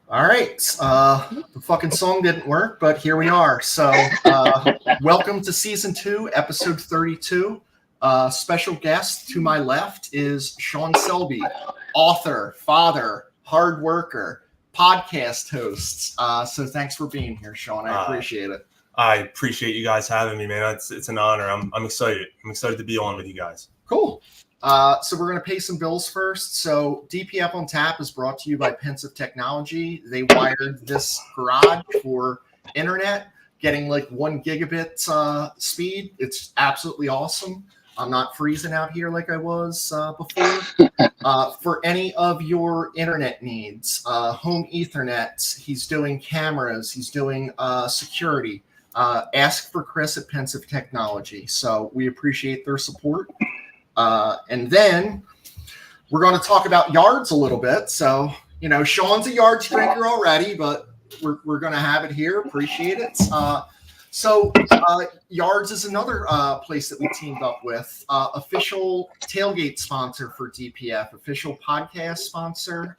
All right. The fucking song didn't work, but here we are. So, welcome to season 2, episode 32. Special guest to my left is Sean Selby, author, father, hard worker, podcast host. So, thanks for being here, Sean. I appreciate it. I appreciate you guys having me, man. It's an honor. I'm excited. I'm excited to be on with you guys. Cool. So we're going to pay some bills first. So DPF on Tap is brought to you by Pensive Technology. They wired this garage for internet, getting like 1 gigabit speed. It's absolutely awesome. I'm not freezing out here like I was before. For any of your internet needs, home Ethernet, he's doing cameras, he's doing security. Ask for Chris at Pensive Technology. So we appreciate their support. And then we're going to talk about yards a little bit. So, you know, Sean's a yards drinker already, but we're going to have it here. Appreciate it. So Yards is another place that we teamed up with. Official tailgate sponsor for DPF, official podcast sponsor.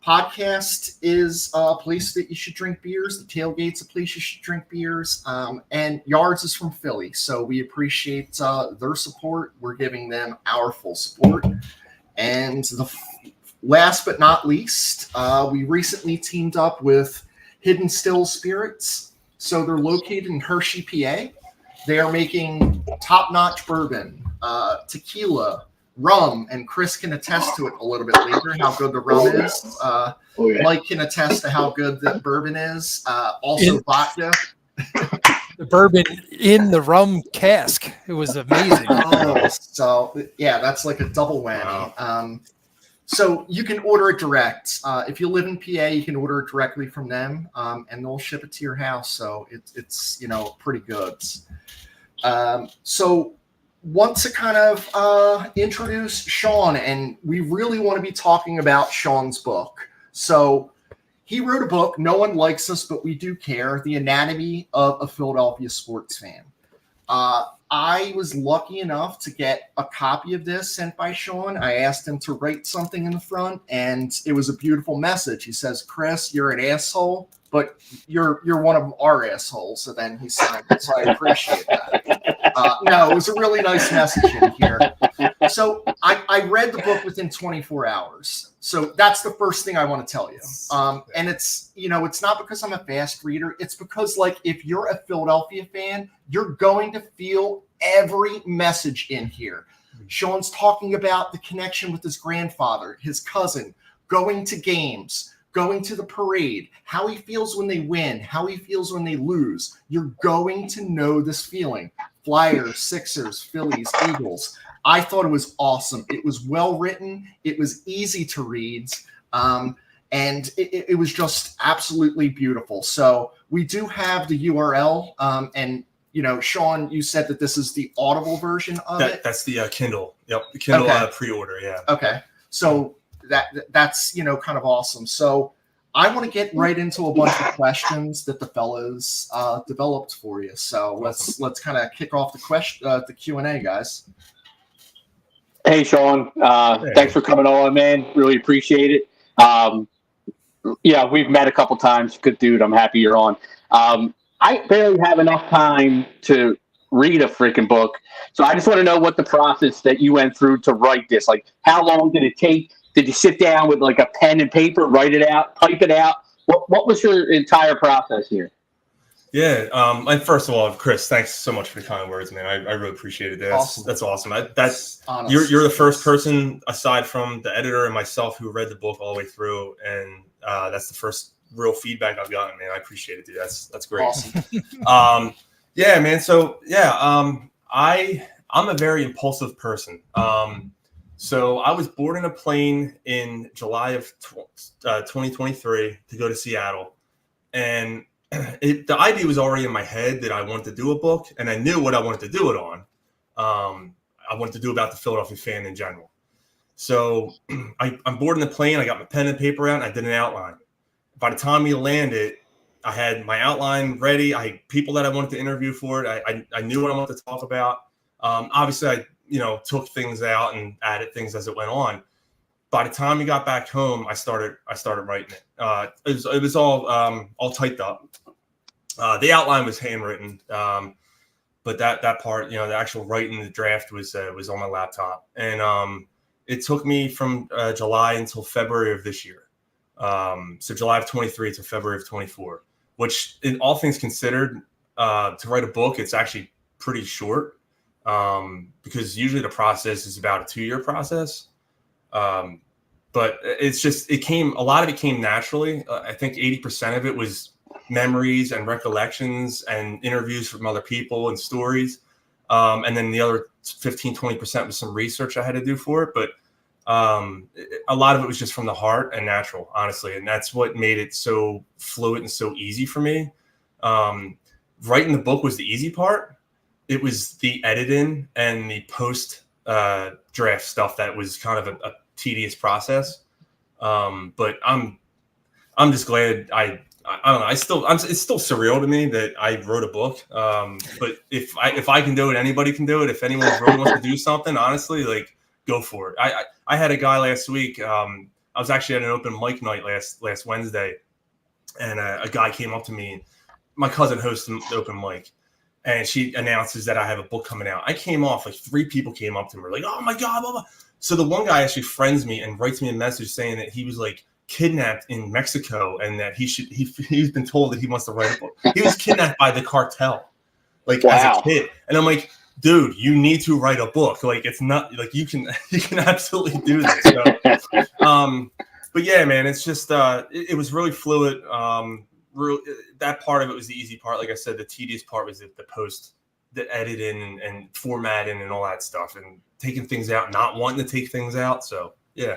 Podcast is a place that you should drink beers. The tailgate's a place you should drink beers. And Yards is from Philly, so we appreciate their support. We're giving them our full support. And last but not least, we recently teamed up with Hidden Still Spirits. So they're located in Hershey, PA. They are making top-notch bourbon, tequila, rum, and Chris can attest to it a little bit later, how good the rum is. Mike can attest to how good the bourbon is. Also vodka. The bourbon in the rum cask. It was amazing. So yeah, that's like a double whammy. So you can order it direct. If you live in PA, you can order it directly from them, and they'll ship it to your house. So it's pretty good. So want to kind of introduce Sean, and we really want to be talking about Sean's book. So he wrote a book, No One Likes Us, But We Do Care, The Anatomy of a Philadelphia Sports Fan. I was lucky enough to get a copy of this sent by Sean. I asked him to write something in the front, and it was a beautiful message. He says, Chris, you're an asshole, but you're one of our assholes. So then he signed it, so I appreciate that. No, it was a really nice message in here. So I read the book within 24 hours. So that's the first thing I want to tell you. And it's not because I'm a fast reader. It's because, like, if you're a Philadelphia fan, you're going to feel every message in here. Sean's talking about the connection with his grandfather, his cousin, going to games, going to the parade, how he feels when they win, how he feels when they lose. You're going to know this feeling. Flyers, Sixers, Phillies, Eagles. I thought it was awesome. It was well written. It was easy to read. And it was just absolutely beautiful. So we do have the URL. And, Sean, you said that this is the Audible version of it. That's the Kindle. Yep. The Kindle pre-order. Yeah. Okay. So that's, kind of awesome. So I want to get right into a bunch of questions that the fellas developed for you. So let's kind of kick off the Q&A, guys. Hey, Sean. Thanks for coming on, man. Really appreciate it. We've met a couple times. Good dude. I'm happy you're on. I barely have enough time to read a freaking book. So I just want to know what the process that you went through to write this. Like, how long did it take? Did you sit down with like a pen and paper, write it out, type it out? What was your entire process here? Yeah. And first of all, Chris, thanks so much for the kind words, man. I really appreciate it. That's awesome. That's you're the first person aside from the editor and myself who read the book all the way through, and that's the first real feedback I've gotten, man. I appreciate it, dude. That's great. Awesome. Yeah, man. So yeah, I'm a very impulsive person. So I was boarding a plane in July of 2023 to go to Seattle, and the idea was already in my head that I wanted to do a book, and I knew what I wanted to do it on. I wanted to do about the Philadelphia fan in general. So I'm boarding the plane. I got my pen and paper out, and I did an outline. By the time we landed, I had my outline ready. I had people that I wanted to interview for it. I knew what I wanted to talk about. Obviously, I took things out and added things as it went on. by the time we got back home, I started writing it. It was all typed up. The outline was handwritten, but that part, the actual writing the draft was on my laptop, and it took me from July until February of this year. So July of 23 to February of 24, which, in all things considered, to write a book, it's actually pretty short, because usually the process is about a 2-year process. But a lot of it came naturally. I think 80% of it was memories and recollections and interviews from other people and stories. And then the other 15-20% was some research I had to do for it. But a lot of it was just from the heart and natural, honestly. And that's what made it so fluid and so easy for me. Writing the book was the easy part. It was the editing and the post draft stuff that was kind of a tedious process. But I'm just glad I don't know. It's still surreal to me that I wrote a book. But if I can do it, anybody can do it. If anyone really wants to do something, honestly, like, go for it. I had a guy last week. I was actually at an open mic night last Wednesday, and a guy came up to me. My cousin hosts the open mic, and she announces that I have a book coming out. I came off, like 3 people came up to me, like, "Oh my God, blah, blah." So the one guy actually friends me and writes me a message saying that he was like kidnapped in Mexico, and that he's been told that he wants to write a book. He was kidnapped by the cartel, like, as a kid. And I'm like, dude, you need to write a book. Like, it's not like you can absolutely do this. So, but yeah, man, it's just it was really fluid. That part of it was the easy part. Like I said, the tedious part was the post, the editing and formatting and all that stuff, and taking things out, not wanting to take things out. So yeah.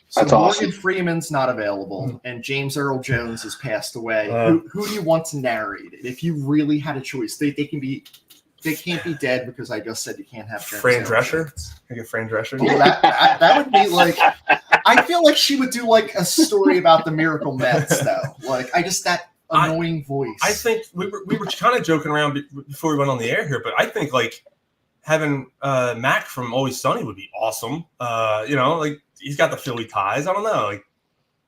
So That's Morgan awesome. Freeman's not available, and James Earl Jones has passed away. Who do you want to narrate it? If you really had a choice, they can't be dead, because I just said you can't have James Fran Earl Drescher. Jones. I get Fran Drescher. Well, that would be like, I feel like she would do like a story about the Miracle Mets, though. Like, that annoying voice. I think we were kind of joking around before we went on the air here, but I think like having Mac from Always Sunny would be awesome. Like, he's got the Philly ties. I don't know, like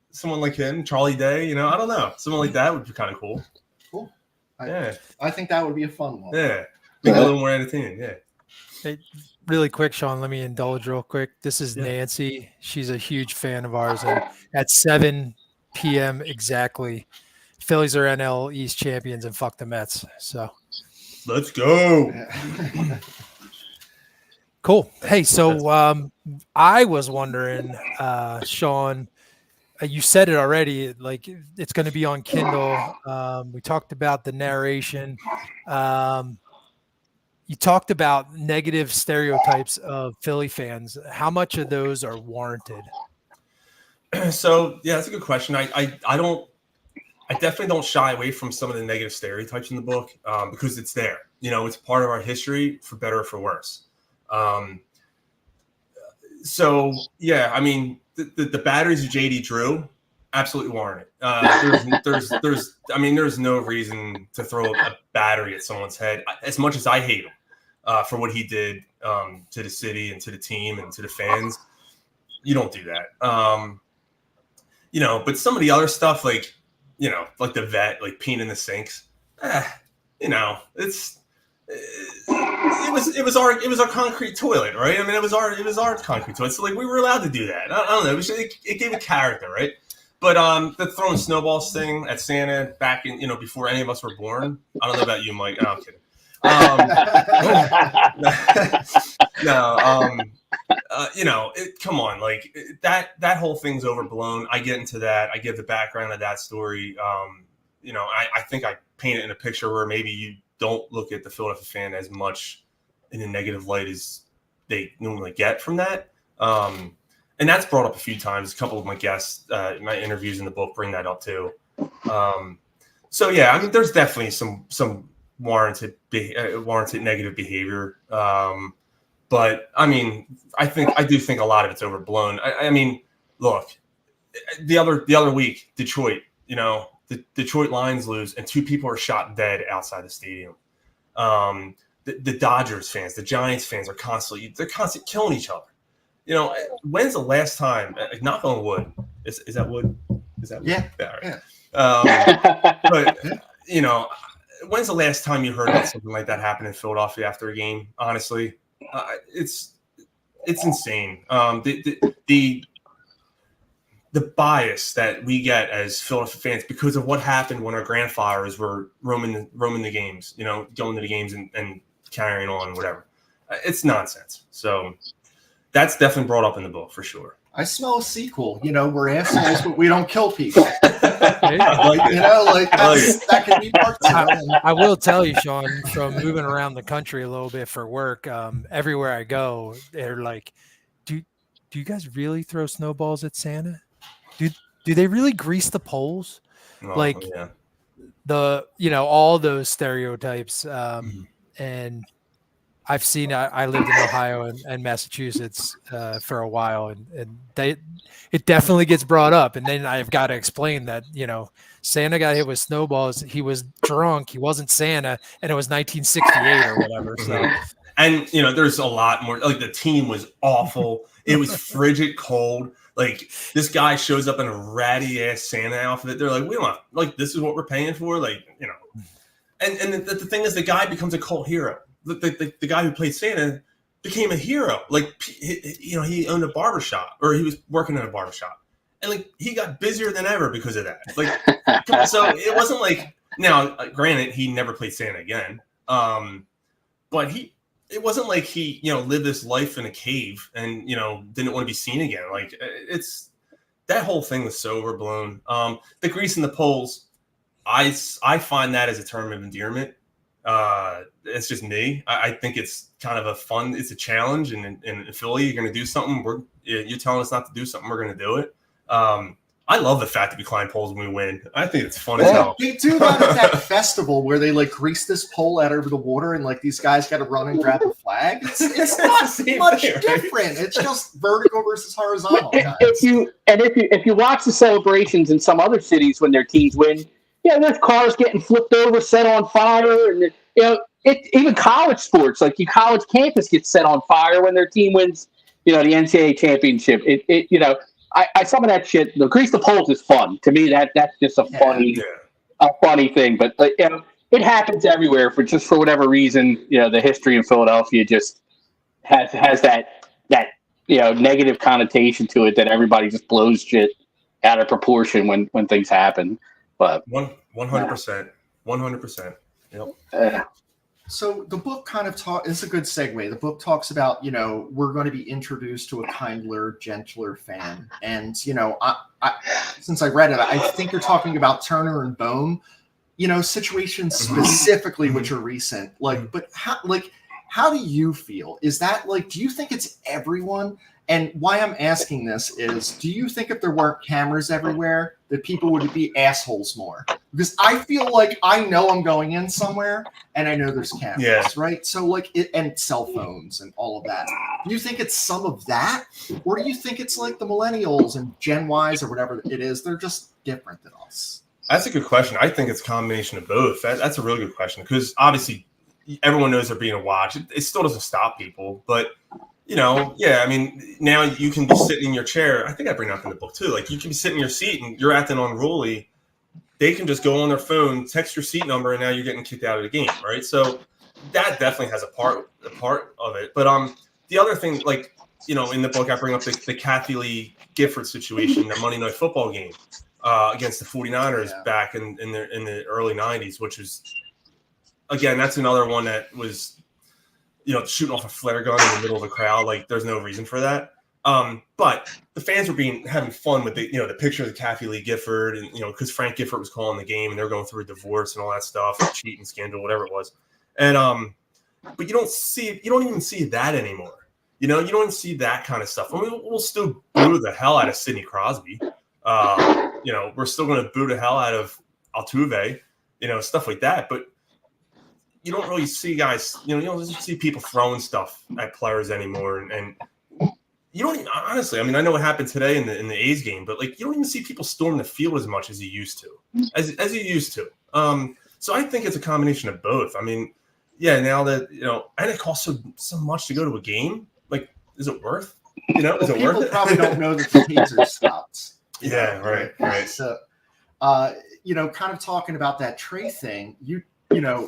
someone like him, Charlie Day. I don't know, someone like that would be kind of cool. Cool. Yeah, I think that would be a fun one. Yeah, make it a little more entertaining. Yeah. Hey, really quick, Sean, let me indulge real quick. This is Nancy. She's a huge fan of ours. And at 7 p.m. exactly, Phillies are NL East champions, and fuck the Mets. So let's go. Cool. Hey, so I was wondering, Sean, you said it already, like it's going to be on Kindle. We talked about the narration. You talked about negative stereotypes of Philly fans. How much of those are warranted? So yeah, that's a good question. I definitely don't shy away from some of the negative stereotypes in the book, because it's there. It's part of our history, for better or for worse. So yeah, I mean, the batteries of JD Drew, absolutely warranted. There's no reason to throw a battery at someone's head, as much as I hate him for what he did to the city and to the team and to the fans. You don't do that. But some of the other stuff, like the vet, like peeing in the sinks, it was our concrete toilet, right? I mean, it was our concrete toilet. So like, we were allowed to do that. I don't know. It gave it character, right? But the throwing snowballs thing at Santa back in, before any of us were born. I don't know about you, Mike. No, I'm kidding. Come on, like that whole thing's overblown. I get into that. I give the background of that story. I think I paint it in a picture where maybe you don't look at the Philadelphia fan as much in a negative light as they normally get from that. And that's brought up a few times. A couple of my guests, my interviews in the book bring that up too. So yeah, I mean, there's definitely some warranted negative behavior. But I mean, I do think a lot of it's overblown. I mean, look, the other week, Detroit, the Detroit Lions lose and 2 people are shot dead outside the stadium. The Dodgers fans, the Giants fans they're constantly killing each other. when's the last time? Knock on wood. Is that wood? Is that wood? Yeah. Right. But when's the last time you heard about something like that happen in Philadelphia after a game? Honestly, it's insane. The bias that we get as Philadelphia fans because of what happened when our grandfathers were roaming the games, going to the games and carrying on, whatever. It's nonsense. So that's definitely brought up in the book for sure. I smell a sequel. We're assholes, but we don't kill people. That could be part two. I will tell you, Sean, from moving around the country a little bit for work, everywhere I go, they're like, do you guys really throw snowballs at Santa? Do they really grease the poles? All those stereotypes. And I've seen, I lived in Ohio and Massachusetts for a while, and it definitely gets brought up. And then I've got to explain that, Santa got hit with snowballs. He was drunk. He wasn't Santa, and it was 1968 or whatever. So, and there's a lot more. Like, the team was awful. It was frigid cold. Like, this guy shows up in a ratty ass Santa outfit. They're like, we don't this is what we're paying for. And the thing is, the guy becomes a cult hero. The guy who played Santa became a hero. Like, he owned a barbershop, or he was working in a barbershop. And he got busier than ever because of that. So it wasn't like, now, granted, he never played Santa again. But it wasn't like he, lived this life in a cave and, didn't want to be seen again. That whole thing was so overblown. The grease in the poles, I find that as a term of endearment. It's just me. I think it's kind of it's a challenge. And in Philly, you're going to do something. You're telling us not to do something. We're going to do it. I love the fact that we climb poles when we win. I think it's fun as hell. They do that at that festival where they grease this pole out over the water, and these guys got to run and grab the flag. It's not much different. It's just vertical versus horizontal. If you watch the celebrations in some other cities when their teams win, there's cars getting flipped over, set on fire, and even college sports, like your college campus gets set on fire when their team wins. The NCAA championship. Some of that shit. The grease the poles is fun to me. That's just a funny thing. But it happens everywhere for whatever reason. The history in Philadelphia just has that negative connotation to it that everybody just blows shit out of proportion when things happen. But 100%. Yep. So the book kind of it's a good segue. The book talks about, we're going to be introduced to a kindler, gentler fan. And, I since I read it, I think you're talking about Turner and Bohm, situations specifically, which are recent. But how do you feel? Is that do you think it's everyone? And why I'm asking this is, do you think if there weren't cameras everywhere, that people would be assholes more? Because I feel like I know I'm going in somewhere and I know there's cameras, right? So and cell phones and all of that. Do you think it's some of that? Or do you think it's like the millennials and Gen Ys or whatever it is? They're just different than us. That's a good question. I think it's a combination of both. That's a really good question because obviously everyone knows they're being watched. It still doesn't stop people, but now you can be sitting in your chair. I think I bring that up in the book too. You can be sitting in your seat and you're acting unruly. They can just go on their phone, text your seat number, and now you're getting kicked out of the game, right? So that definitely has a part of it. But the other thing, in the book, I bring up the Kathy Lee Gifford situation, the Monday Night Football game against the 49ers back in the early 90s, which was, again, that's another one that was shooting off a flare gun in the middle of the crowd. There's no reason for that. But the fans were having fun with the picture of the Kathy Lee Gifford, and because Frank Gifford was calling the game, and they're going through a divorce and all that stuff, cheating scandal, whatever it was. And but you don't even see that anymore. You don't even see that kind of stuff. I mean, we'll still boo the hell out of Sidney Crosby. We're still going to boo the hell out of Altuve, stuff like that. But you don't really see guys, you don't see people throwing stuff at players anymore. And you don't even, honestly, I mean, I know what happened today in the A's game, but you don't even see people storm the field as much as you used to, as you used to. So I think it's a combination of both. I mean, now that, and it costs so much to go to a game. Is it worth? Is it people worth it? probably don't know that the taser stopped. Yeah, right. So, kind of talking about that Trey thing, you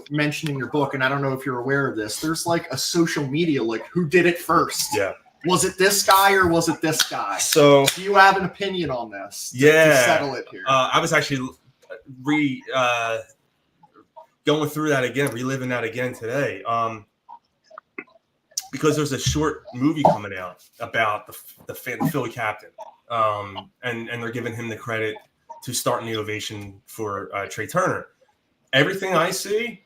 mentioned in your book, and I don't know if you're aware of this, there's like a social media, like who did it first? Yeah. Was it this guy or was it this guy? So, do you have an opinion on this? To settle it here. I was actually going through that again, reliving that again today. Because there's a short movie coming out about the Philly captain, and they're giving him the credit to starting the ovation for Trey Turner. Everything I see,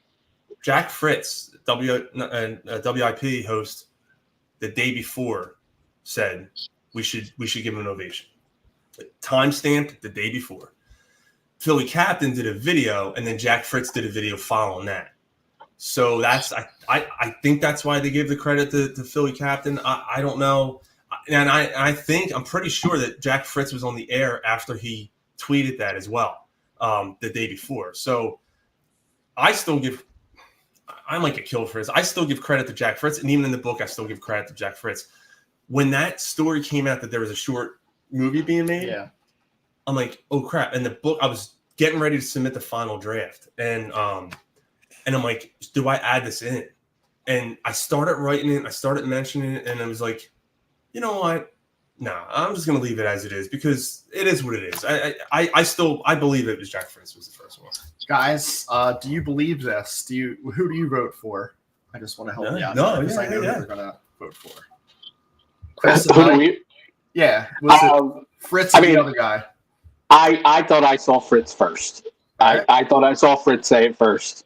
Jack Fritz, WIP host, the day before said we should give him an ovation. Time stamped the day before. Philly captain did a video, and then Jack Fritz did a video following that. So I think that's why they gave the credit to Philly captain. I don't know, and I'm pretty sure that Jack Fritz was on the air after he tweeted that as well, the day before. So I might get killed for this. I still give credit to Jack Fritz, and even in the book, I still give credit to Jack Fritz. When that story came out that there was a short movie being made, I'm like, oh crap! In the book, I was getting ready to submit the final draft, and I'm like, do I add this in? And I started writing it, I started mentioning it, and I was like, you know what? No, I'm just gonna leave it as it is because it is what it is. I believe it was Jack Fritz was the first one. Guys, do you believe this? Who do you vote for? I just want to help you out because I know who you're gonna vote for. Chris, was it Fritz or the other guy? I thought I saw Fritz first. I thought I saw Fritz say it first.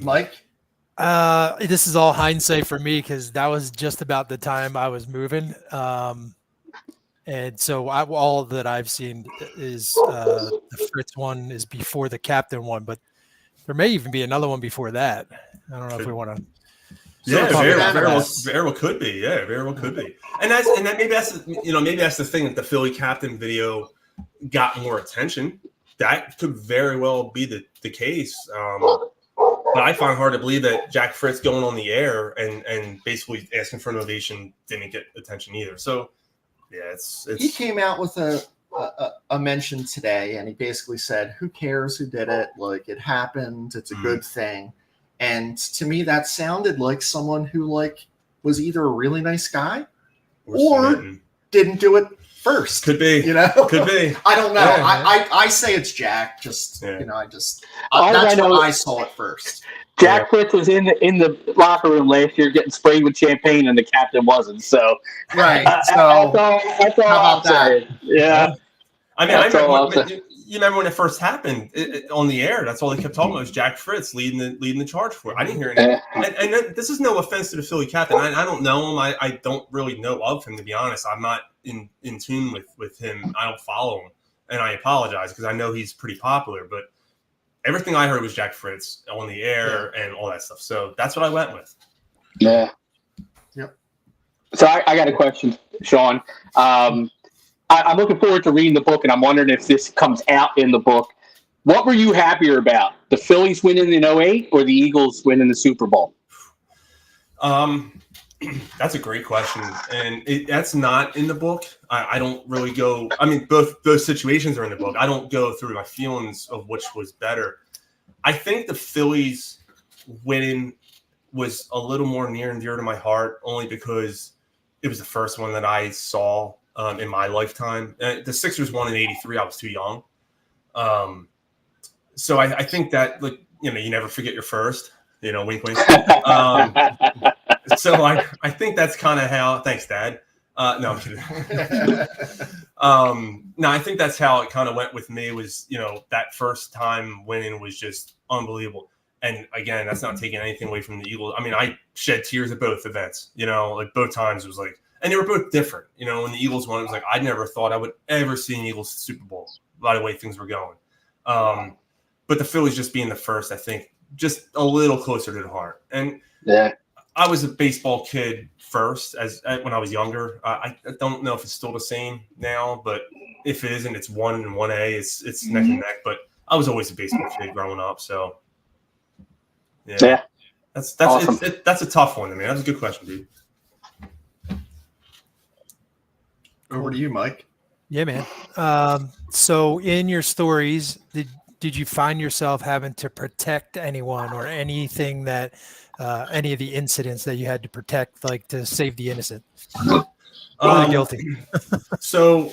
Mike? This is all hindsight for me because that was just about the time I was moving. And so all that I've seen is the Fritz one is before the captain one, but there may even be another one before that. I don't know if we want to. Yeah, very well could be. Yeah, very well could be. And maybe that's the thing that the Philly captain video got more attention. That could very well be the case. But I find hard to believe that Jack Fritz going on the air and basically asking for an ovation didn't get attention either. So, yeah, it's he came out with a mention today, and he basically said, "Who cares who did it? Like it happened. It's a good thing." And to me, that sounded like someone who was either a really nice guy or didn't do it first. Could be. Could be. I don't know. Yeah. I say it's Jack. Just that's what I saw it first. Jack Fritz was in the locker room last year getting sprayed with champagne, and the captain wasn't. So right. So that's all I'm saying. Yeah. I mean, you remember when it first happened on the air? That's all they kept talking about was Jack Fritz leading the charge for it. I didn't hear anything. And this is no offense to the Philly captain. I don't know him. I don't really know of him, to be honest. I'm not in tune with him. I don't follow him, and I apologize because I know he's pretty popular. But everything I heard was Jack Fritz on the air and all that stuff. So that's what I went with. Yeah. Yep. So I got a question, Sean. I'm looking forward to reading the book, and I'm wondering if this comes out in the book. What were you happier about? The Phillies winning in 2008 or the Eagles winning the Super Bowl? That's a great question, and that's not in the book. I don't really go. I mean, both those situations are in the book. I don't go through my feelings of which was better. I think the Phillies winning was a little more near and dear to my heart, only because it was the first one that I saw in my lifetime. The Sixers won in '83. I was too young, so I think that you never forget your first. Wink, wink. So I think that's kind of how. Thanks, Dad. No, I'm kidding. No, I think that's how it kind of went with me. Was that first time winning was just unbelievable. And again, that's not taking anything away from the Eagles. I mean, I shed tears at both events. Both times it was and they were both different. When the Eagles won, it was I never thought I would ever see an Eagles Super Bowl by the way things were going. But the Phillies just being the first, I think, just a little closer to the heart. And I was a baseball kid first when I was younger. I don't know if it's still the same now, but if it isn't, it's 1 and 1A. It's neck and neck. But I was always a baseball kid growing up. So yeah. That's awesome. That's a tough one to me. That's a good question, dude. Over to you, Mike. Yeah, man. So in your stories, did you find yourself having to protect anyone or anything that any of the incidents that you had to protect, like to save the innocent or the guilty? So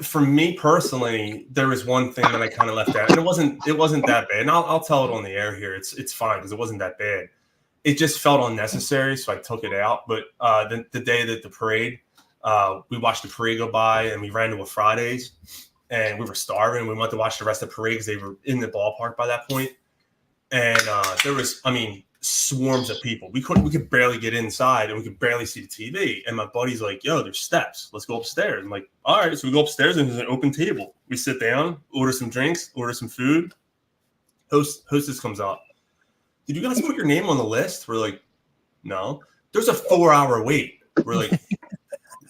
for me personally, there was one thing that I kind of left out, and it wasn't that bad. And I'll tell it on the air here. It's fine because it wasn't that bad. It just felt unnecessary, so I took it out. But the day that the parade, we watched the parade go by, and we ran to a Fridays, and we were starving. We went to watch the rest of the parade because they were in the ballpark by that point. And there was, swarms of people. We could barely get inside, and we could barely see the TV. And my buddy's like, "Yo, there's steps. Let's go upstairs." I'm like, "All right." So we go upstairs, and there's an open table. We sit down, order some drinks, order some food. Hostess comes out. "Did you guys put your name on the list?" We're like, "No." There's a 4-hour wait. We're like,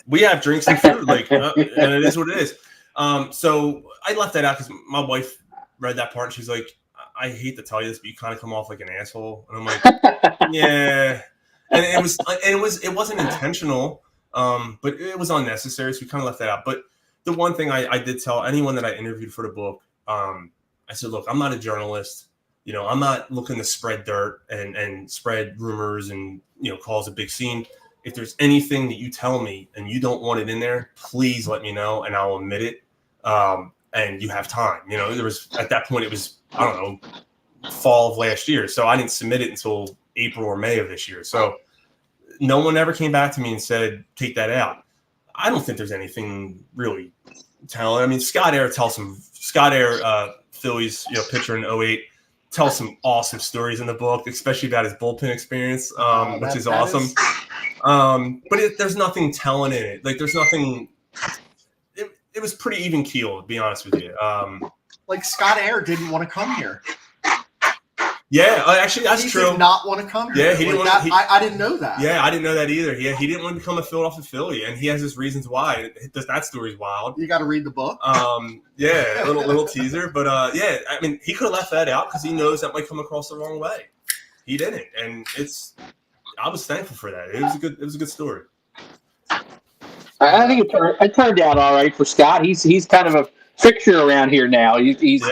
"We have drinks and food," and it is what it is. So I left that out because my wife read that part, and she's like, "I hate to tell you this, but you kind of come off like an asshole." And I'm like, "Yeah." And it wasn't intentional, but it was unnecessary, so we kind of left that out. But the one thing I did tell anyone that I interviewed for the book, I said, "Look, I'm not a journalist. I'm not looking to spread dirt and spread rumors and, cause a big scene. If there's anything that you tell me and you don't want it in there, please let me know and I'll admit it. And you have time." There was, at that point, it was, I don't know, fall of last year. So I didn't submit it until April or May of this year. So no one ever came back to me and said, "Take that out." I don't think there's anything really telling. Scott Air Phillies, pitcher in 2008, tells some awesome stories in the book, especially about his bullpen experience, which is awesome. But there's nothing telling in it. Like, there's nothing. It was pretty even keeled, to be honest with you. Like, Scott Air didn't want to come here. Yeah, actually, that's he true. He did not want to come here. Yeah, he didn't want to. I didn't know that. Yeah, I didn't know that either. Yeah, he didn't want to become a Philadelphia Philly, and he has his reasons why. That story's wild. You got to read the book. Yeah, a little teaser, but yeah, he could have left that out because he knows that might come across the wrong way. He didn't, and I was thankful for that. It was a good story. I think it turned out all right for Scott. He's kind of a fixture around here now. He's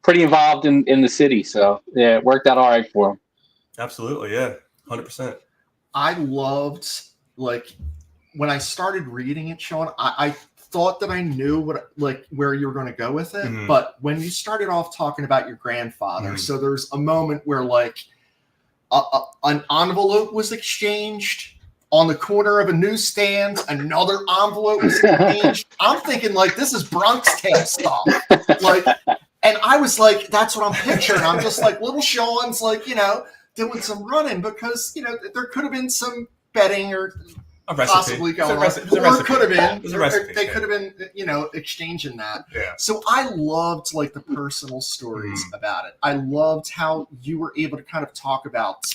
pretty involved in the city, so yeah, it worked out all right for him. Absolutely, yeah, 100%. I loved, when I started reading it, Sean, I thought that I knew where you were going to go with it, mm-hmm. but when you started off talking about your grandfather, mm-hmm. so there's a moment where an envelope was exchanged on the corner of a newsstand, another envelope was exchanged. I'm thinking this is Bronx Tale stuff, and I was like, that's what I'm picturing. I'm just like, little Sean's doing some running because there could have been some betting or possibly going on, or could have been. They could have been exchanging that. Yeah. So I loved the personal stories about it. I loved how you were able to kind of talk about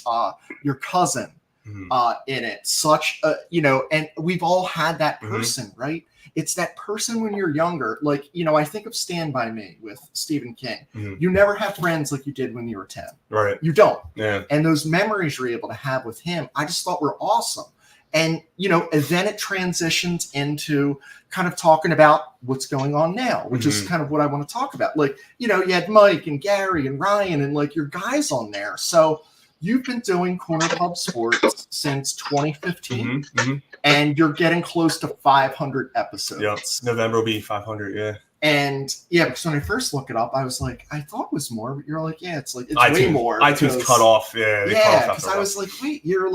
your cousin in it. Such and we've all had that person, right? It's that person when you're younger. I think of Stand By Me with Stephen King. You never have friends like you did when you were 10. Right. You don't. Yeah. And those memories you're able to have with him, I just thought were awesome. And, and then it transitions into kind of talking about what's going on now, which is kind of what I want to talk about. You had Mike and Gary and Ryan and your guys on there. So you've been doing Corner Pub Sports since 2015, and you're getting close to 500 episodes. Yep. November will be 500, yeah. And because when I first looked it up, I was like, I thought it was more, but you're like, yeah, it's iTunes, way more. iTunes cut off, yeah. Because I was like, wait, you're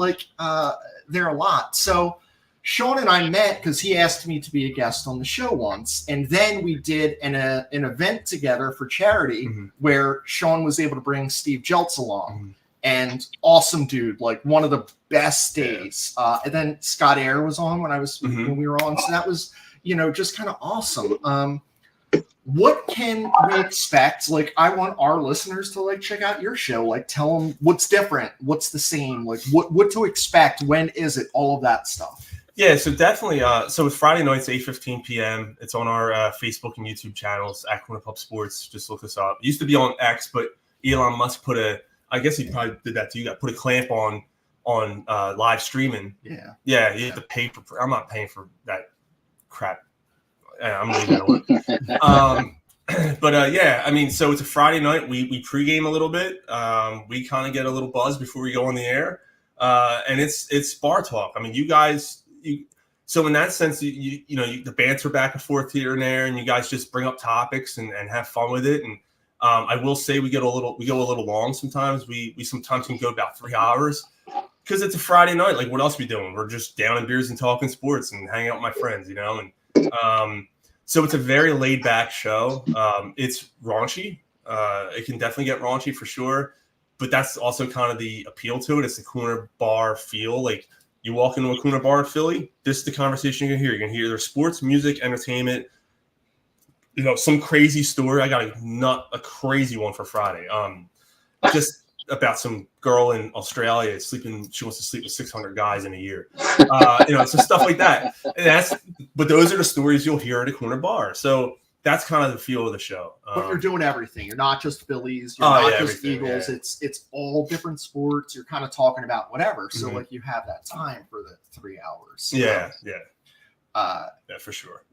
there a lot. So Sean and I met because he asked me to be a guest on the show once, and then we did an event together for charity where Sean was able to bring Steve Jeltz along. And awesome dude, one of the best days. And then Scott Air was on when we were on. So that was, just kind of awesome. What can we expect? I want our listeners to check out your show. Tell them what's different, what's the same, what to expect, when is it, all of that stuff. Yeah, so definitely. So it's Friday nights, 8:15 p.m. It's on our Facebook and YouTube channels at Corner Pub Sports. Just look us up. It used to be on X, but Elon Musk I guess he probably did that to you. Put a clamp on live streaming. Yeah. Yeah, you have to pay for. I'm not paying for that crap. I'm leaving it alone. Yeah, I mean, so it's a Friday night. We pregame a little bit. We kind of get a little buzz before we go on the air, and it's bar talk. I mean, you guys, so in that sense, the banter back and forth here and there, and you guys just bring up topics and have fun with it. And I will say we go a little long sometimes. We sometimes can go about 3 hours because it's a Friday night. Like, what else are we doing? We're just down in beers and talking sports and hanging out with my friends, and. So it's a very laid back show. It's raunchy. It can definitely get raunchy for sure, but that's also kind of the appeal to it. It's the corner bar feel. Like you walk into a corner bar in Philly, this is the conversation you're gonna hear. You're gonna hear their sports, music, entertainment. Some crazy story. I got a crazy one for Friday. Just about some girl in Australia sleeping. She wants to sleep with 600 guys in a year. So stuff like that. But those are the stories you'll hear at a corner bar. So that's kind of the feel of the show. But you're doing everything. You're not just Phillies. You're not just Eagles. Yeah. It's all different sports. You're kind of talking about whatever. So like you have that time for the 3 hours. Yeah. For sure.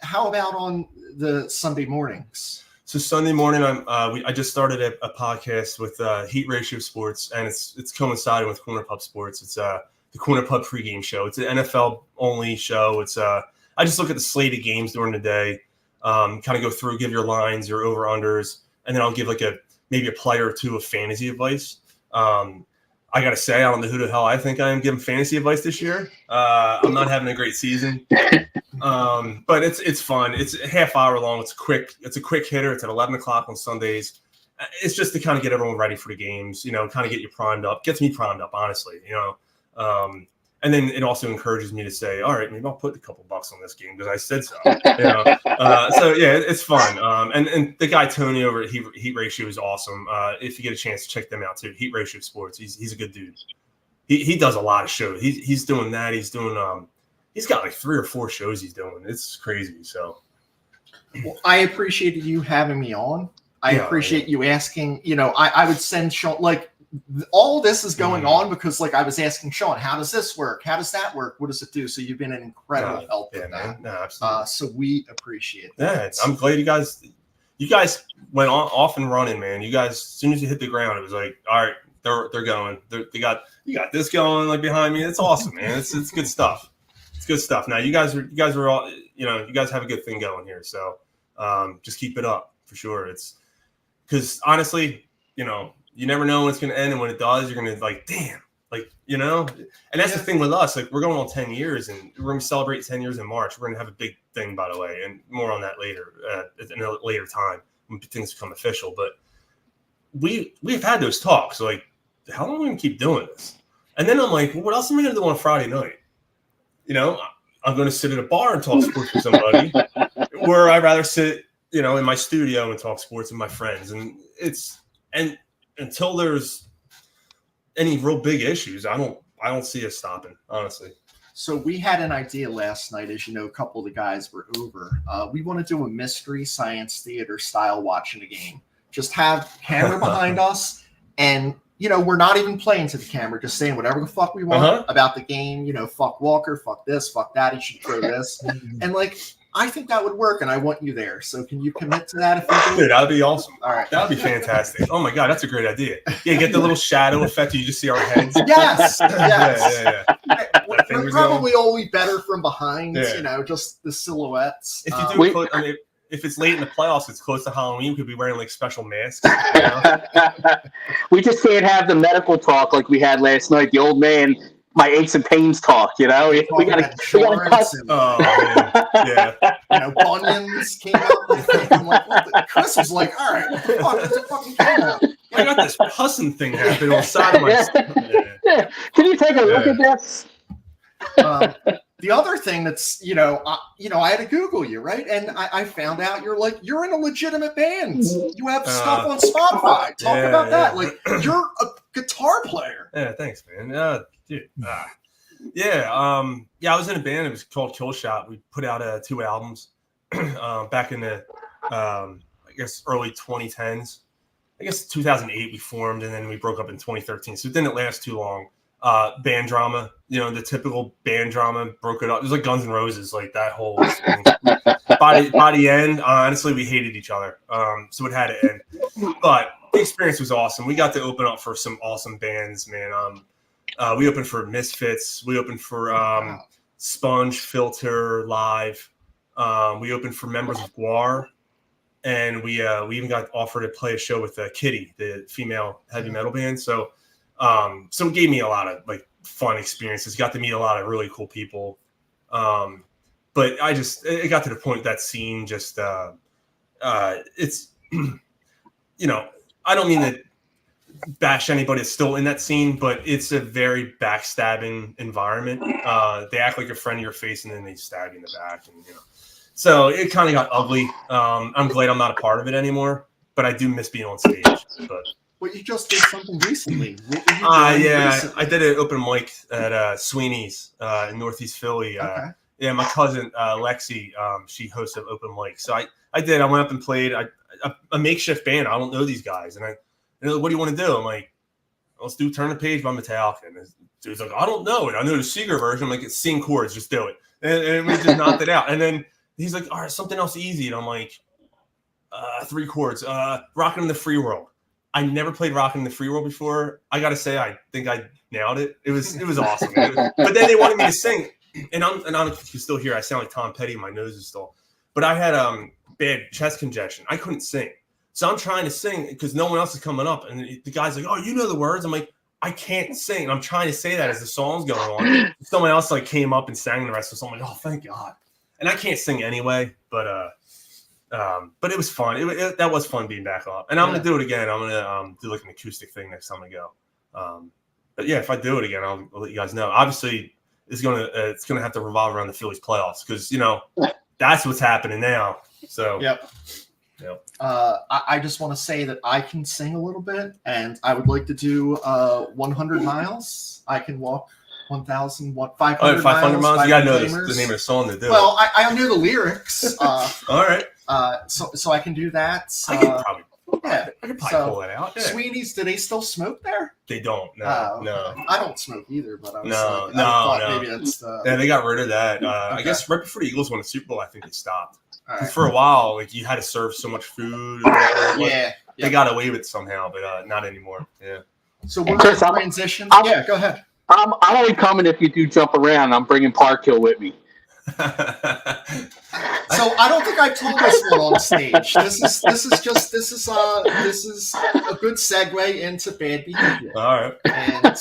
How about on the Sunday mornings? So Sunday morning, I just started a podcast with Heat Ratio Sports, and it's coinciding with Corner Pub Sports. It's the Corner Pub pregame show. It's an NFL only show. It's I just look at the slate of games during the day, kind of go through, give your lines, your over unders, and then I'll give maybe a player or two of fantasy advice. I gotta say, I don't know who the hell I think I am giving fantasy advice this year. I'm not having a great season. But it's fun. It's a half hour long. It's a quick hitter. It's at 11 o'clock on Sundays. It's just to kind of get everyone ready for the games, kind of get you primed up. Gets me primed up, honestly, and then it also encourages me to say, all right, maybe I'll put a couple bucks on this game because I said so. So yeah, it's fun. And the guy Tony over at Heat Ratio is awesome. If you get a chance to check them out too, Heat Ratio Sports. He's a good dude. He does a lot of shows. He's doing that. He's doing he's got like 3 or 4 shows he's doing. It's crazy. So well, I appreciated you having me on. I appreciate you asking. I would send Sean all this is going on because I was asking Sean, how does this work? How does that work? What does it do? So you've been an incredible help with that. No, absolutely. So we appreciate that. Yeah, I'm glad you guys went off and running, man. You guys, as soon as you hit the ground, it was like, all right, they're going. You got this going behind me. It's awesome, man. It's good stuff. It's good stuff. Now you guys are all, you guys have a good thing going here. So just keep it up for sure. It's because honestly, you never know when it's going to end, and when it does, you're going to damn, and that's the thing with us. We're going on 10 years, and we're going to celebrate 10 years in March. We're going to have a big thing, by the way, and more on that later, in a later time when things become official. But we've had those talks. How long are we going to keep doing this? And then I'm like, well, what else am I going to do on Friday night? I'm going to sit at a bar and talk sports with somebody, where I'd rather sit, in my studio and talk sports with my friends. And until there's any real big issues, I don't see us stopping, honestly. So we had an idea last night, as a couple of the guys were over. We want to do a mystery science theater style watching a game. Just have camera behind us, and we're not even playing to the camera, just saying whatever the fuck we want about the game. Fuck Walker, fuck this, fuck that. He should throw this, and I think that would work, and I want you there. So can you commit to that? Dude, that'd be awesome. All right. That'd be fantastic. Oh, my God, that's a great idea. Yeah, get the little shadow effect. You just see our heads. Yes. Yeah. We're probably always better from behind, just the silhouettes. If you do if it's late in the playoffs, it's close to Halloween, we could be wearing special masks. We just can't have the medical talk like we had last night. The old man, my aches and pains talk, We gotta cut. Bunions came out. I'm like, Chris was like, all right, what the fuck? It's a fucking camera. I got this pussing thing happening on the side of my stomach. Can you take a look at this? The other thing that's, I had to Google you, right? And I found out you're in a legitimate band. You have stuff on Spotify. Talk about that. You're a guitar player. Yeah, thanks, man. Dude. I was in a band. It was called Kill Shot. We put out 2 albums back in the, early 2010s. I guess 2008 we formed, and then we broke up in 2013. So it didn't last too long. band drama. You know, the typical band drama broke it up. It was like Guns N' Roses, like that whole thing. by the end, honestly, we hated each other. So it had to end. But the experience was awesome. We got to open up for some awesome bands, man. We opened for Misfits. We opened for Sponge, Filter, Live. We opened for members of Guar. And we even got offered to play a show with Kitty, the female heavy metal band. So it gave me a lot of like fun experiences. Got to meet a lot of really cool people. But it got to the point that scene just it's you know, I don't mean to bash anybody that's still in that scene, but it's a very backstabbing environment. They act like a friend of your face and then they stab you in the back, and you know. So it kind of got ugly. I'm glad I'm not a part of it anymore, but I do miss being on stage. But Well, you just did something recently. yeah, I did an open mic at Sweeney's in Northeast Philly. Okay. Yeah, my cousin Lexi, she hosts an open mic. So I did. I went up and played a makeshift band. I don't know these guys, and what do you want to do? I'm like, let's do Turn the Page by Metallica. And he's like, I don't know it. I know the Seeger version. I'm like, it's sing chords, just do it. And we just knocked it out. And then he's like, all right, something else easy. And I'm like, 3 chords, Rockin' in the Free World. I never played Rockin' in the Free World before. I got to say, I think I nailed it. It was awesome. But then they wanted me to sing. And I'm still here. I sound like Tom Petty. My nose is still. But I had bad chest congestion. I couldn't sing. So I'm trying to sing because no one else is coming up. And the guy's like, oh, you know the words? I'm like, I can't sing. And I'm trying to say that as the song's going on. Someone else like came up and sang the rest of the song. I'm like, oh, thank God. And I can't sing anyway, but it was fun. That was fun being back up. And I'm going to do it again. I'm going to do like an acoustic thing next time I go. But yeah, if I do it again, I'll let you guys know. Obviously, it's going to have to revolve around the Phillies playoffs because, you know, that's what's happening now. So, Yep. I just want to say that I can sing a little bit, and I would like to do 100 miles. I can walk 1,000, 500 miles. You gotta know the name of the song to do. Well, I know the lyrics. All right. So I can do that. I could probably pull that out. Yeah. Sweeney's, do they still smoke there? They don't. No. I don't smoke either, but I was no. maybe that's. Yeah, they got rid of that. I guess right before the Eagles won the Super Bowl, I think they stopped. Right. For a while, like you had to serve so much food. They got away with it somehow, but not anymore. Yeah. So we're going to transition. Yeah, go ahead. I'm only coming if you do jump around. I'm bringing Parkhill with me. So I don't think I've told this one on stage. This is a good segue into bad behavior. All right. And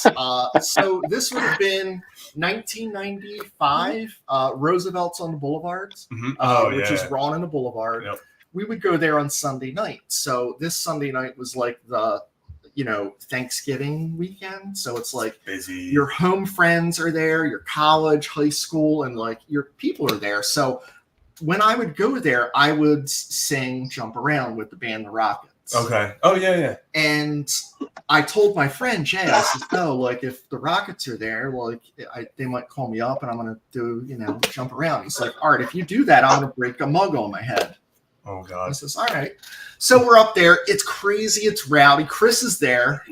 so this would have been 1995. Roosevelt's on the Boulevards, which is Ron and the Boulevard. Yep. We would go there on Sunday night. So this Sunday night was like the Thanksgiving weekend. So it's like busy. Your home friends are there, your college, high school, and like your people are there. So when I would go there, I would sing Jump Around with the band The Rockets. Okay. Oh, yeah. And I told my friend Jay, I said, oh, like if the Rockets are there, like they might call me up and I'm going to do, Jump Around. He's like, all right, if you do that, I'm going to break a mug on my head. Oh, God. I says, all right. So we're up there. It's crazy. It's rowdy. Chris is there.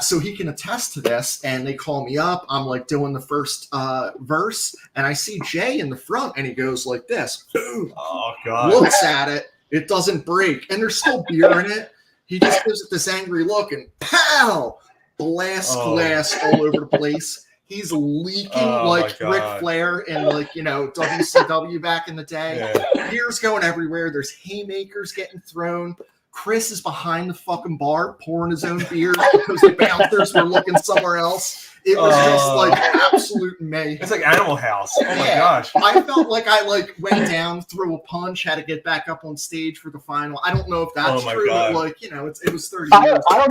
So he can attest to this. And they call me up. I'm like doing the first verse. And I see Jay in the front. And he goes like this. Boom. Oh, God. Looks at it. It doesn't break. And there's still beer in it. He just gives it this angry look. And pow! Blast glass all over the place. He's leaking like Ric Flair in WCW back in the day. Yeah. Beer's going everywhere. There's haymakers getting thrown. Chris is behind the fucking bar pouring his own beer because the bouncers were looking somewhere else. It was just like absolute mayhem. It's like Animal House. Oh my gosh. I felt like I went down, threw a punch, had to get back up on stage for the final. I don't know if that's true, God. but it was 30 years. I don't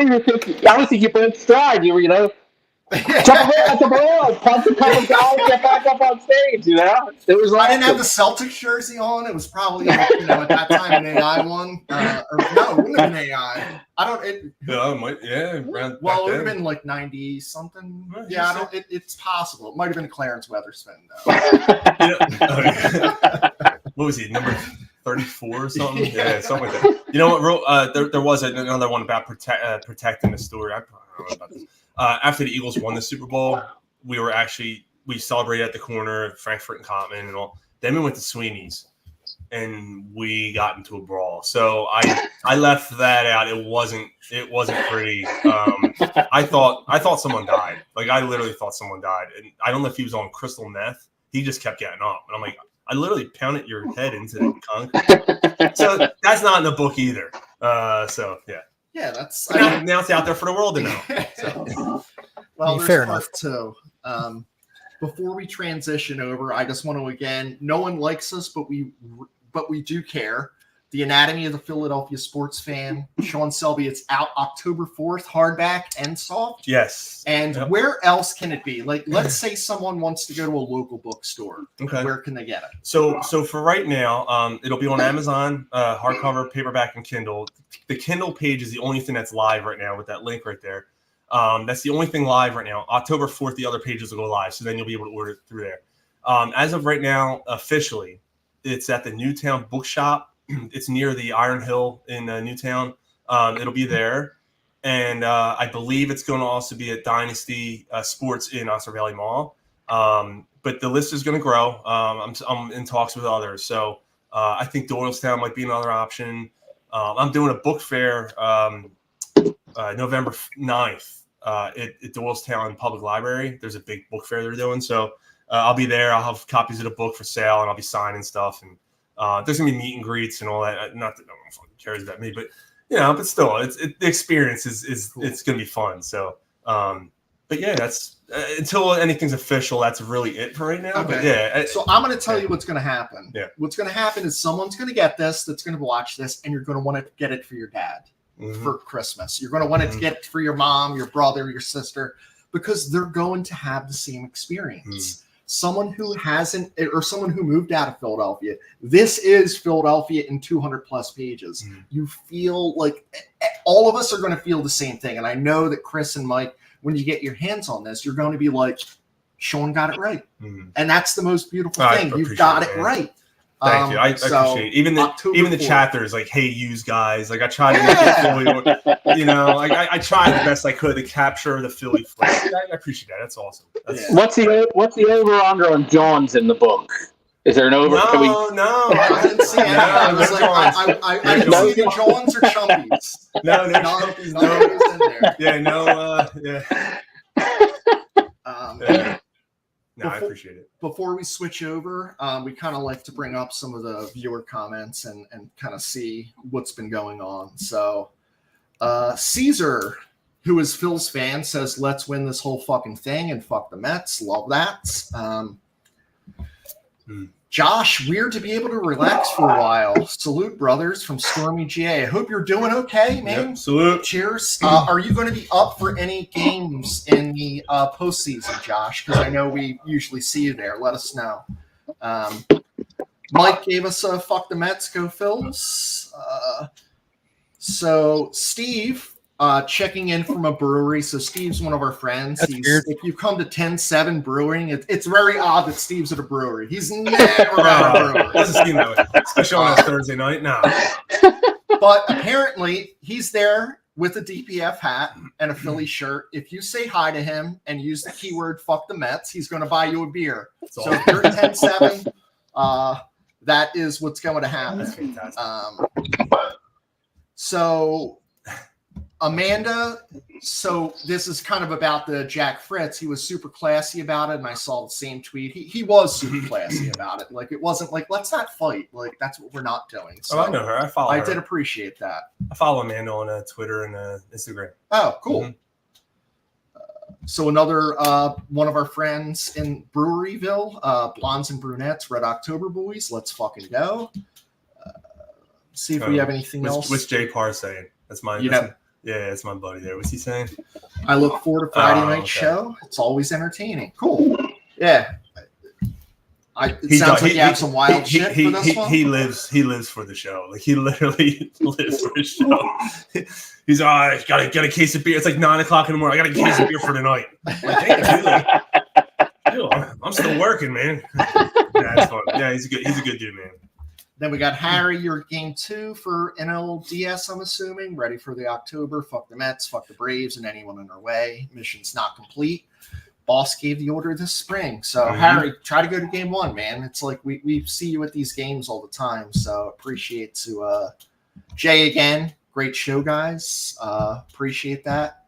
think you broke stride. You jump around, punch a couple guys, get back up on stage. It was. I didn't have the Celtics jersey on. It was probably at that time an AI one, or no, it wouldn't have been AI. I don't. It would have been like 90 something. Yeah, it's possible. It might have been Clarence Weatherspoon though. What was he? Number 34 or something? Yeah, something like that. You know what? There was another one about protecting the story. I don't know about this. after the Eagles won the Super Bowl, we celebrated at the corner, Frankfurt and Cottman and all. Then we went to Sweeney's, and we got into a brawl. So I left that out. It wasn't pretty. I thought someone died. Like, I literally thought someone died, and I don't know if he was on crystal meth. He just kept getting up, and I'm like, I literally pounded your head into the concrete. So that's not in the book either. So yeah. Yeah, that's now it's out there for the world to know. So. Well, Fair there's part two. Before we transition over, I just want to again, no one likes us, but we do care. The Anatomy of the Philadelphia Sports Fan, Sean Selby. It's out October 4th, hardback and soft. Yes. And where else can it be? Like, let's say someone wants to go to a local bookstore. Okay. Where can they get it? So for right now, it'll be on Amazon, hardcover, paperback, and Kindle. The Kindle page is the only thing that's live right now with that link right there. That's the only thing live right now. October 4th, the other pages will go live, so then you'll be able to order it through there. As of right now, officially, it's at the Newtown Bookshop. It's near the Iron Hill in Newtown. It'll be there. And I believe it's going to also be at Dynasty Sports in Oxford Valley Mall. But the list is going to grow. I'm in talks with others. So I think Doylestown might be another option. I'm doing a book fair November 9th at Doylestown Public Library. There's a big book fair they're doing. So I'll be there. I'll have copies of the book for sale, and I'll be signing stuff. And there's going to be meet and greets and all that. Not that no one fucking cares about me, but, but still, the experience is cool. It's going to be fun. So, but yeah, that's until anything's official, that's really it for right now. Okay. But yeah. So I'm going to tell you what's going to happen. Yeah. What's going to happen is someone's going to get this, that's going to watch this, and you're going to want to get it for your dad. Mm-hmm. For Christmas. You're going to want it to get it for your mom, your brother, your sister, because they're going to have the same experience. Someone who hasn't, or someone who moved out of Philadelphia, this is Philadelphia in 200 plus pages. You feel like all of us are going to feel the same thing. And I know that Chris and Mike, when you get your hands on this, you're going to be like, Sean got it right. And that's the most beautiful thing. You've got it right. Thank you. I appreciate it. Even the chapters, like, hey, use guys. Like, I tried to make it Philly, like I tried the best I could to capture the Philly flavor. I appreciate that. That's awesome. What's the over under on Johns in the book? Is there an over? No, I didn't see any. I was like, I didn't see the Johns or Chumbies. No Chumbies. No in there. Yeah, no, yeah. No, I appreciate it. Before we switch over, we kind of like to bring up some of the viewer comments and kind of see what's been going on. So Caesar, who is Phil's fan, says, let's win this whole fucking thing and fuck the Mets. Love that. Josh, weird to be able to relax for a while. Salute, brothers, from Stormy GA. I hope you're doing okay, man. Yep, salute. Cheers. Are you going to be up for any games in the postseason, Josh? Because I know we usually see you there. Let us know. Mike gave us a fuck the Mets, go Phils. So Steve, checking in from a brewery. So Steve's one of our friends. If you come to 10-7 Brewing, it's very odd that Steve's at a brewery. He's never at a brewery. Doesn't seem that way. Especially on a Thursday night. No. But apparently he's there with a DPF hat and a Philly shirt. If you say hi to him and use the keyword fuck the Mets, he's going to buy you a beer. That's so if you're at 10-7, that is what's going to happen. That's fantastic. So Amanda, so this is kind of about the Jack Fritz. He was super classy about it, and I saw the same tweet. He was super classy about it. Like, it wasn't like, let's not fight. Like, that's what we're not doing. So I know her. I follow her. I did appreciate that. I follow Amanda on Twitter and Instagram. Oh, cool. So another one of our friends in Breweryville, Blondes and Brunettes, Red October Boys. Let's fucking go. See if we have anything else. What's Jay Parr saying? That's my. Yeah, it's my buddy there. What's he saying? I look forward to Friday night show. It's always entertaining. Cool. Yeah. It sounds like you have some wild shit for this one. He lives for the show. Like, he literally lives for the show. He's I got a case of beer. It's like 9:00 in the morning. I got a case of beer for tonight. Like, damn, dude, I'm still working, man. Yeah, it's fun. Yeah, he's a good dude, man. Then we got Harry, you're at game 2 for NLDS, I'm assuming. Ready for the October. Fuck the Mets, fuck the Braves, and anyone in their way. Mission's not complete. Boss gave the order this spring. So, Harry, try to go to game 1, man. It's like we see you at these games all the time. So, appreciate to Jay again. Great show, guys. Appreciate that.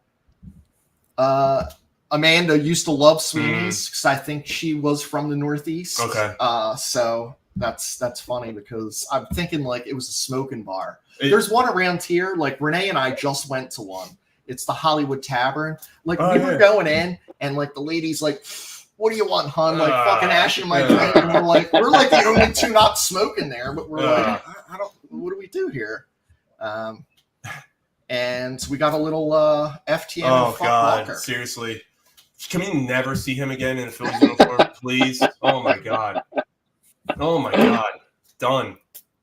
Amanda used to love Sweeney's because I think she was from the Northeast. Okay. So that's funny because I'm thinking like it was a smoking bar. There's one around here. Like Renee and I just went to one. It's the Hollywood Tavern. Like we were going in and like the lady's like, "What do you want, hun?" Like fucking ashing my drink. And we're like the only two not smoking there, but we're like, I don't. What do we do here? And we got a little FTM. Oh God! Walker. Seriously, can we never see him again in a Phillies uniform, please? Oh my God! Oh my God! Done.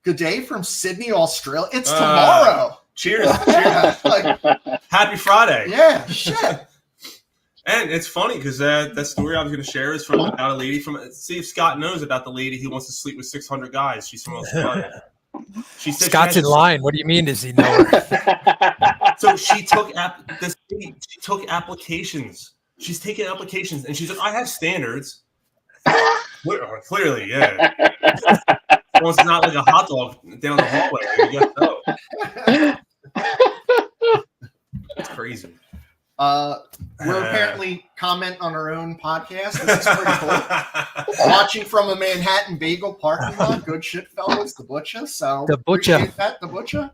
Good day from Sydney, Australia. It's tomorrow. Cheers! Cheers! Like, Happy Friday! Yeah, shit. And it's funny because that story I was going to share is from about a lady from. See if Scott knows about the lady who wants to sleep with 600 guys. She's from Australia. She said Scott's in line. What do you mean? Does he know her? So she took applications. She's taking applications, and she's like, "I have standards." Clearly, yeah. Well, it's not like a hot dog down the hallway. You got to know. It's crazy. We're apparently comment on our own podcast. This is pretty cool. Watching from a Manhattan bagel parking lot. Good shit, fellas. The butcher. So The butcher. appreciate that, the butcher.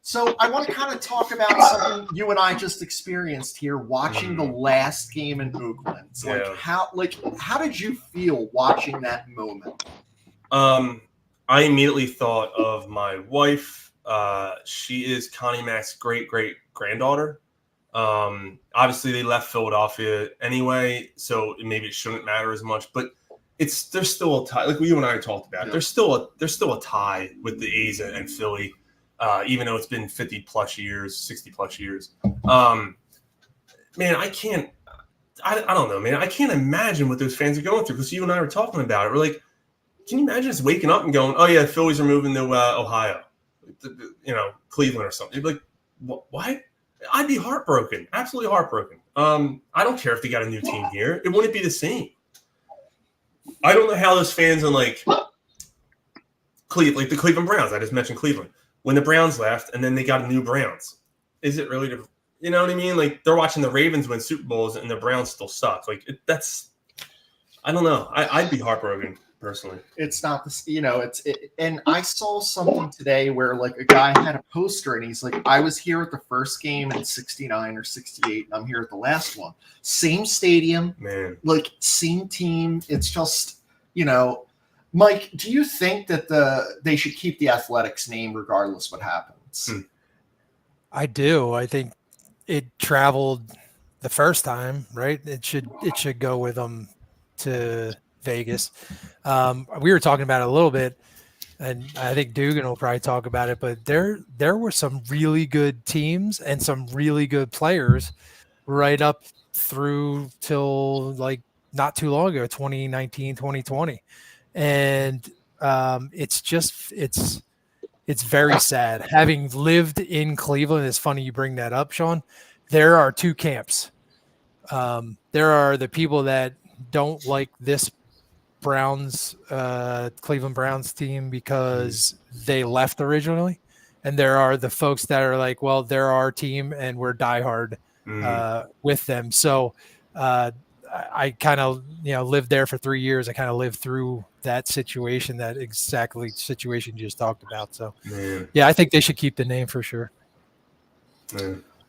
So I want to kind of talk about something you and I just experienced here, watching the last game in Oakland. So how did you feel watching that moment? I immediately thought of my wife. She is Connie Mack's great granddaughter. Obviously they left Philadelphia anyway, so maybe it shouldn't matter as much, but there's still a tie. Like you and I talked about, there's still a tie with the A's and Philly, even though it's been 50 plus years, 60 plus years. Man, I don't know, man. I can't imagine what those fans are going through because you and I were talking about it. We're like, can you imagine just waking up and going, "Oh yeah, the Phillies are moving to Ohio, Cleveland or something"? You'd be like, what? I'd be heartbroken, absolutely heartbroken. I don't care if they got a new team here; it wouldn't be the same. I don't know how those fans in like the Cleveland Browns. I just mentioned Cleveland when the Browns left, and then they got a new Browns. Is it really? You know what I mean? Like they're watching the Ravens win Super Bowls, and the Browns still suck. Like that's. I don't know. I'd be heartbroken. Personally, it's not this, and I saw something today where like a guy had a poster and he's like, "I was here at the first game in '69 or '68, and I'm here at the last one." Same stadium, man, like same team. It's just, Mike, do you think that they should keep the Athletics name regardless what happens? I do. I think it traveled the first time, right? It should go with them to Vegas. We were talking about it a little bit, and I think Dugan will probably talk about it, but there were some really good teams and some really good players right up through till like not too long ago, 2019, 2020. And it's very sad. Having lived in Cleveland, it's funny you bring that up, Sean. There are two camps. There are the people that don't like this Cleveland Browns team because they left originally, and there are the folks that are like, well, they're our team and we're diehard with them. So I kind of lived there for 3 years. I kind of lived through that situation, that exactly situation you just talked about. So yeah, I think they should keep the name for sure.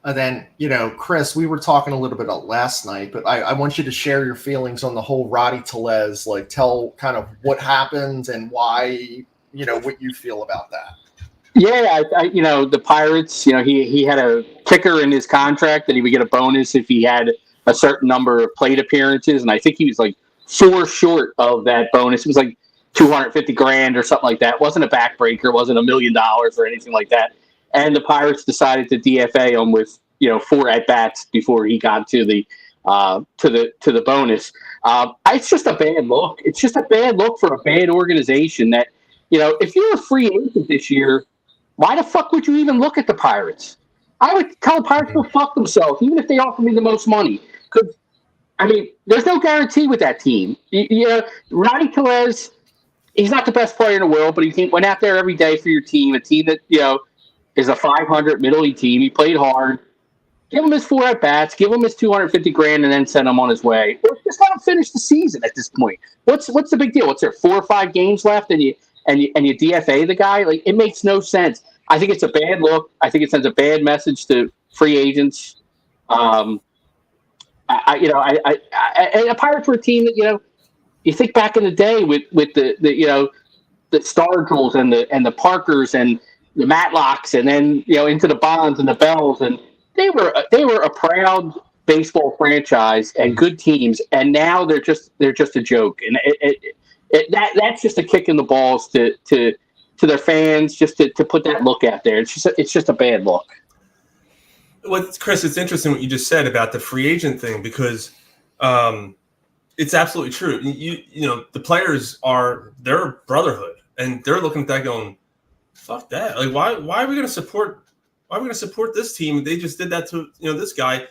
And then, Chris, we were talking a little bit about last night, but I want you to share your feelings on the whole Roddy Tellez, like tell kind of what happened and why, what you feel about that. Yeah, the Pirates, he had a kicker in his contract that he would get a bonus if he had a certain number of plate appearances. And I think he was like 4 short of that bonus. It was like $250,000 or something like that. It wasn't a backbreaker. It wasn't $1 million or anything like that. And the Pirates decided to DFA him with 4 at bats before he got to the bonus. It's just a bad look. It's just a bad look for a bad organization that if you're a free agent this year, why the fuck would you even look at the Pirates? I would tell the Pirates to fuck themselves, even if they offer me the most money. Because, there's no guarantee with that team. Ronnie Tellez, he's not the best player in the world, but he went out there every day for your team, a team that, is a 500 middle league team. He played hard. Give him his 4 at-bats, give him his $250,000, and then send him on his way. Or just let him finish the season at this point. What's the big deal? What's there, 4 or 5 games left, and you DFA the guy? Like, it makes no sense. I think it's a bad look. I think it sends a bad message to free agents. And the Pirates were a team that you think back in the day with the Stargels and the Parkers and the Matlocks, and then into the Bonds and the Bells, and they were a proud baseball franchise and good teams, and now they're just a joke, and that's just a kick in the balls to their fans, just to put that look out there. It's just a bad look. Well, Chris, it's interesting what you just said about the free agent thing, because it's absolutely true. The players they're a brotherhood, and they're looking at that going, fuck that. Like, why are we going to support this team? They just did that to this guy.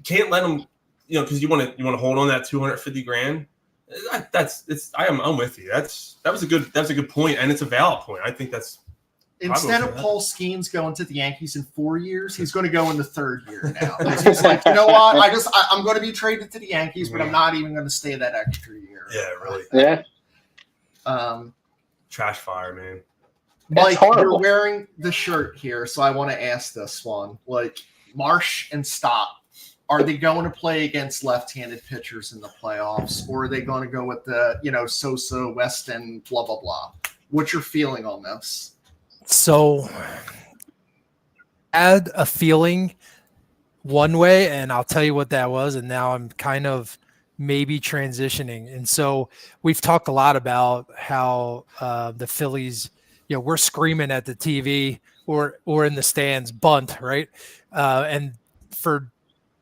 Can't let them, because you want to hold on that $250,000. I'm with you. That was a good point, and it's a valid point. I think that's instead of Paul Skeens going to the Yankees in 4 years, he's going to go in the 3rd year now. He's like, you know what? I'm going to be traded to the Yankees, but I'm not even going to stay that extra year. Yeah, really. Yeah. Trash fire, man. Mike, you're wearing the shirt here, so I want to ask this one. Like, Marsh and Stott, are they going to play against left-handed pitchers in the playoffs, or are they going to go with the, Sosa, Weston, blah, blah, blah? What's your feeling on this? So, I had a feeling one way, and I'll tell you what that was, and now I'm kind of maybe transitioning. And so we've talked a lot about how the Phillies, we're screaming at the TV or in the stands, bunt, right? And for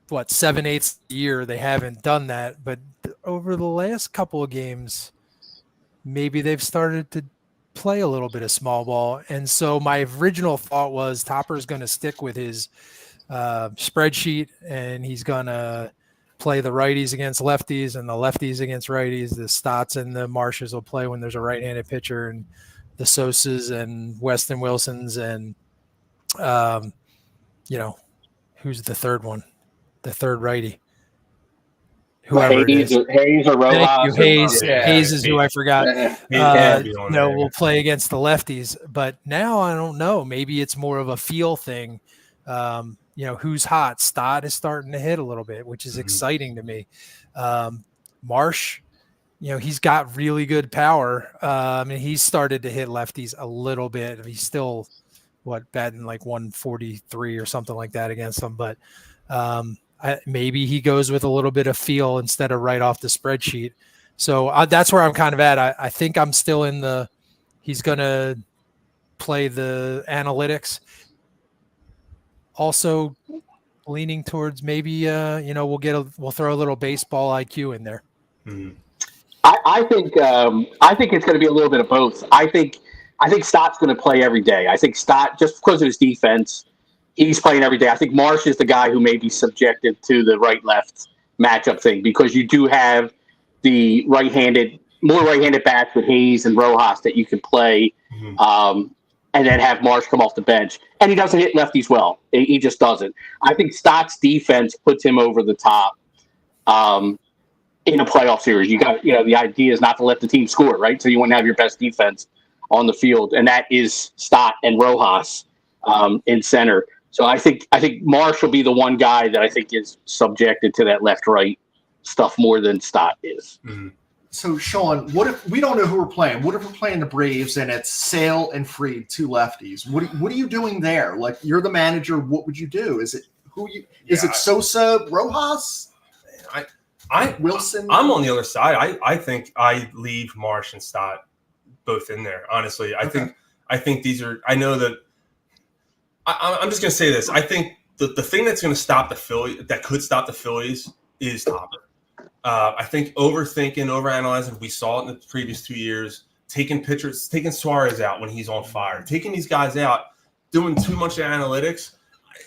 7/8 year, they haven't done that. But over the last couple of games, maybe they've started to play a little bit of small ball. And so my original thought was Topper's going to stick with his spreadsheet, and he's going to play the righties against lefties and the lefties against righties. The Stotts and the Marshes will play when there's a right-handed pitcher, and the Sosas and Weston Wilsons and, who's the third one? The third righty. Whoever Hayes it is. Hayes or Rojas. Thank you, Hayes. Hayes is who I forgot. We'll we'll play against the lefties. But now I don't know. Maybe it's more of a feel thing. Who's hot? Stott is starting to hit a little bit, which is exciting to me. Marsh, he's got really good power. He's started to hit lefties a little bit. He's still, batting like 143 or something like that against them. But maybe he goes with a little bit of feel instead of right off the spreadsheet. So that's where I'm kind of at. I think I'm still in he's going to play the analytics. Also leaning towards maybe, we'll throw a little baseball IQ in there. Mm-hmm. I think it's going to be a little bit of both. I think Stott's going to play every day. I think Stott, just because of his defense, he's playing every day. I think Marsh is the guy who may be subjected to the right-left matchup thing, because you do have the more right-handed bats with Hayes and Rojas that you can play, and then have Marsh come off the bench. And he doesn't hit lefties well. He just doesn't. I think Stott's defense puts him over the top in a playoff series. You got, the idea is not to let the team score, right? So you want to have your best defense on the field, and that is Stott and Rojas in center. So I think Marsh will be the one guy that I think is subjected to that left-right stuff more than Stott is. Mm-hmm. So, Sean, what if we don't know who we're playing? What if we're playing the Braves and it's Sale and Fried, 2 lefties? What are you doing there? Like, you're the manager. What would you do? Is it Sosa, Rojas? Wilson? I'm on the other side. I think I leave Marsh and Stott both in there. Honestly, I think these are. I know that. I'm just going to say this. I think the thing that's going to stop the Phillies, that could stop the Phillies, is Topper. I think overthinking, overanalyzing. We saw it in the previous 2 years. taking pitchers, taking Suarez out when he's on fire, taking these guys out, doing too much analytics.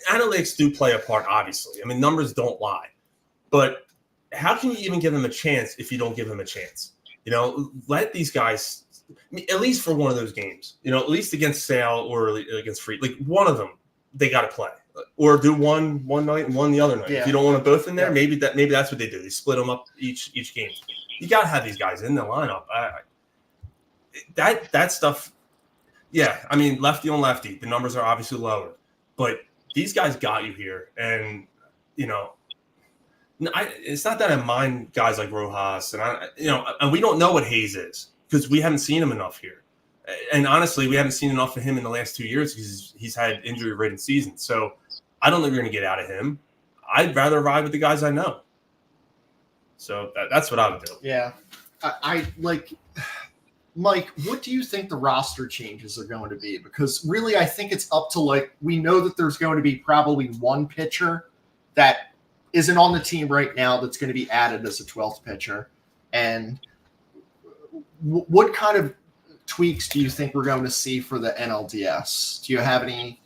Analytics do play a part, obviously. I mean, numbers don't lie. But how can you even give them a chance if you don't give them a chance? You know, let these guys, at least for one of those games, you know, at least against Sale or against Free, like one of them, they got to play. Or do one night and one the other night. Yeah. If you don't want them both in there, maybe that's what they do. They split them up each game. You got to have these guys in the lineup. That stuff, yeah. I mean, lefty on lefty, the numbers are obviously lower, but these guys got you here, and you know, it's not that I mind guys like Rojas, and we don't know what Hayes is because we haven't seen him enough here, and honestly, we haven't seen enough of him in the last 2 years because he's had injury-ridden seasons. So I don't think we're going to get out of him. I'd rather ride with the guys I know. So that's what I would do. Yeah, I like. Mike, what do you think the roster changes are going to be? Because really, I think it's up to we know that there's going to be probably one pitcher that isn't on the team right now that's going to be added as a 12th pitcher. And what kind of tweaks do you think we're going to see for the NLDS? Do you have any,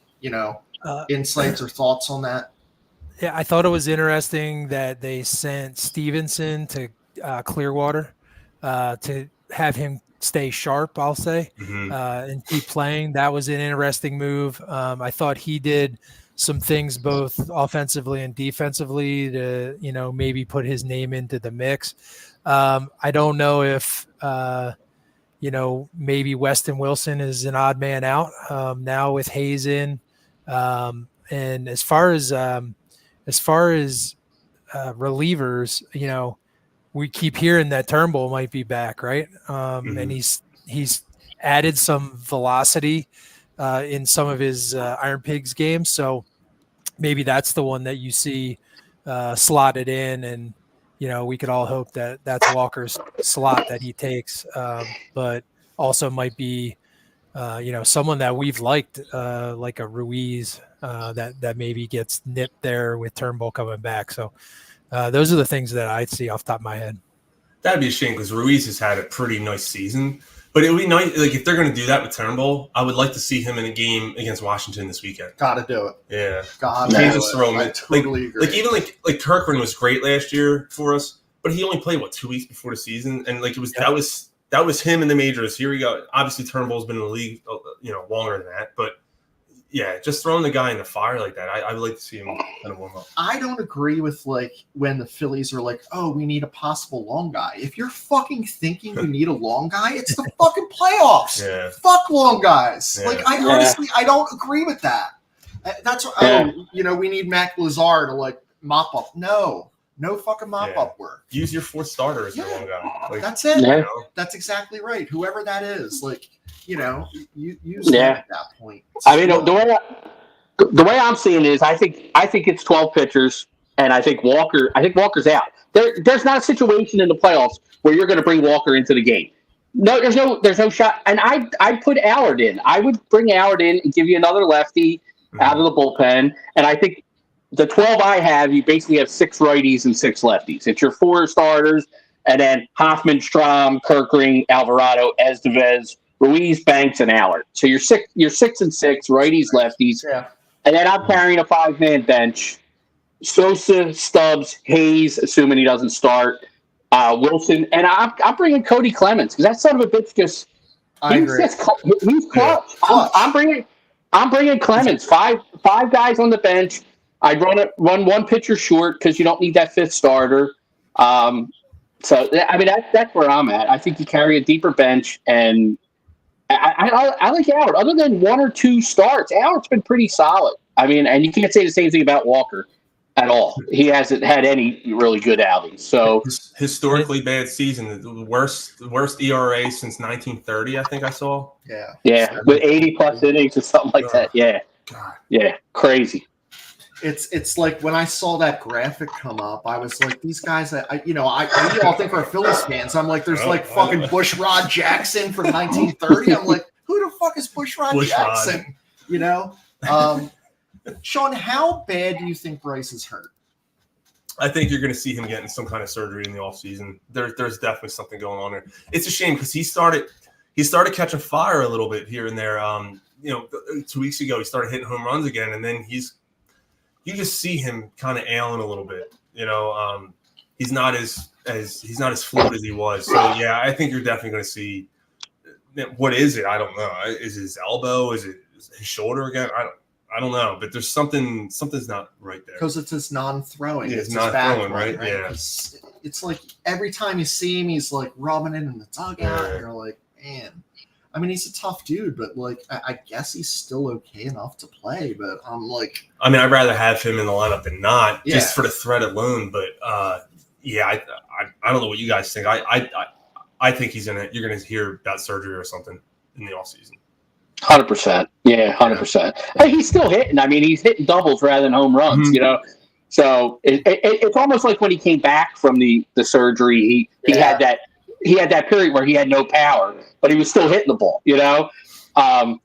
insights or thoughts on that? Yeah, I thought it was interesting that they sent Stevenson to Clearwater to have him stay sharp, I'll say, and keep playing. That was an interesting move. I thought he did some things both offensively and defensively to, maybe put his name into the mix. I don't know if, maybe Weston Wilson is an odd man out now with Hayes in. And as far as relievers, we keep hearing that Turnbull might be back, right? And he's added some velocity in some of his Iron Pigs games. So maybe that's the one that you see slotted in, and we could all hope that that's Walker's slot that he takes. But also might be someone that we've liked, like a Ruiz, that maybe gets nipped there with Turnbull coming back. So those are the things that I'd see off the top of my head. That'd be a shame because Ruiz has had a pretty nice season. But it would be nice, if they're going to do that with Turnbull, I would like to see him in a game against Washington this weekend. Got to do it. Yeah. Can't just throw him in. I totally agree. Even Kirkman was great last year for us, but he only played 2 weeks before the season, and that was him in the majors. Here we go. Obviously, Turnbull's been in the league, longer than that, but. Yeah, just throwing the guy in the fire like that. I would like to see him kind of warm up. I don't agree with when the Phillies are oh, we need a possible long guy. If you're fucking thinking you need a long guy, it's the fucking playoffs. Yeah. Fuck long guys. Yeah. Honestly, I don't agree with that. That's what, we need Mac Lazar to mop up. No fucking mop up work. Use your fourth starter as your long guy. That's it. Yeah. That's exactly right. Whoever that is, you use them at that point. I mean, the way I'm seeing it is, I think it's 12 pitchers, and I think Walker's out. There's not a situation in the playoffs where you're going to bring Walker into the game. No, there's no shot. And I'd put Allard in. I would bring Allard in and give you another lefty out of the bullpen. And I think the 12 I have, you basically have 6 righties and 6 lefties. It's your 4 starters, and then Hoffman, Strahm, Kirkring, Alvarado, Estevez, Ruiz, Banks, and Allard. So you're 6 and 6 righties, lefties. Yeah. And then I'm carrying a 5-man bench. Sosa, Stubbs, Hayes, assuming he doesn't start, Wilson, and I'm bringing Cody Clemens because that son of a bitch just. He's clutch. I'm bringing Clemens. Five guys on the bench. I'd run one pitcher short because you don't need that 5th starter. So I mean that's where I'm at. I think you carry a deeper bench, and I like Allard. Other than 1 or 2 starts, Allard's been pretty solid. I mean, and you can't say the same thing about Walker at all. He hasn't had any really good outings. So historically bad season, the worst ERA since 1930, I think I saw. Yeah, with 80 plus innings or something like that. Yeah, God. Yeah, crazy. It's like when I saw that graphic come up, I was like, these guys, we all think we're Phillies fans. I'm like, there's fucking Bushrod Jackson from 1930. I'm like, who the fuck is Bushrod Jackson? Sean, how bad do you think Bryce is hurt? I think you're going to see him getting some kind of surgery in the offseason. There's definitely something going on there. It's a shame because he started he started catching fire a little bit here and there. 2 weeks ago he started hitting home runs again, and then you just see him kind of ailing a little bit. He's not as fluid as he was. So yeah, I think you're definitely going to see. What is it? I don't know. Is it his elbow? Is it his shoulder again? I don't know. But there's something's not right there. Because it's his non-throwing. Yeah, it's not throwing, right? Yeah. It's like every time you see him, he's like rubbing it in the dugout, and you're like, man. I mean, he's a tough dude, but like, I guess he's still okay enough to play. But I'm like, I mean, I'd rather have him in the lineup than not, just for the threat alone. But I don't know what you guys think. I think you're gonna hear about surgery or something in the offseason. 100%. Yeah, 100%. Hey, he's still hitting. I mean, he's hitting doubles rather than home runs. So it's almost like when he came back from the surgery, he had that period where he had no power, but he was still hitting the ball.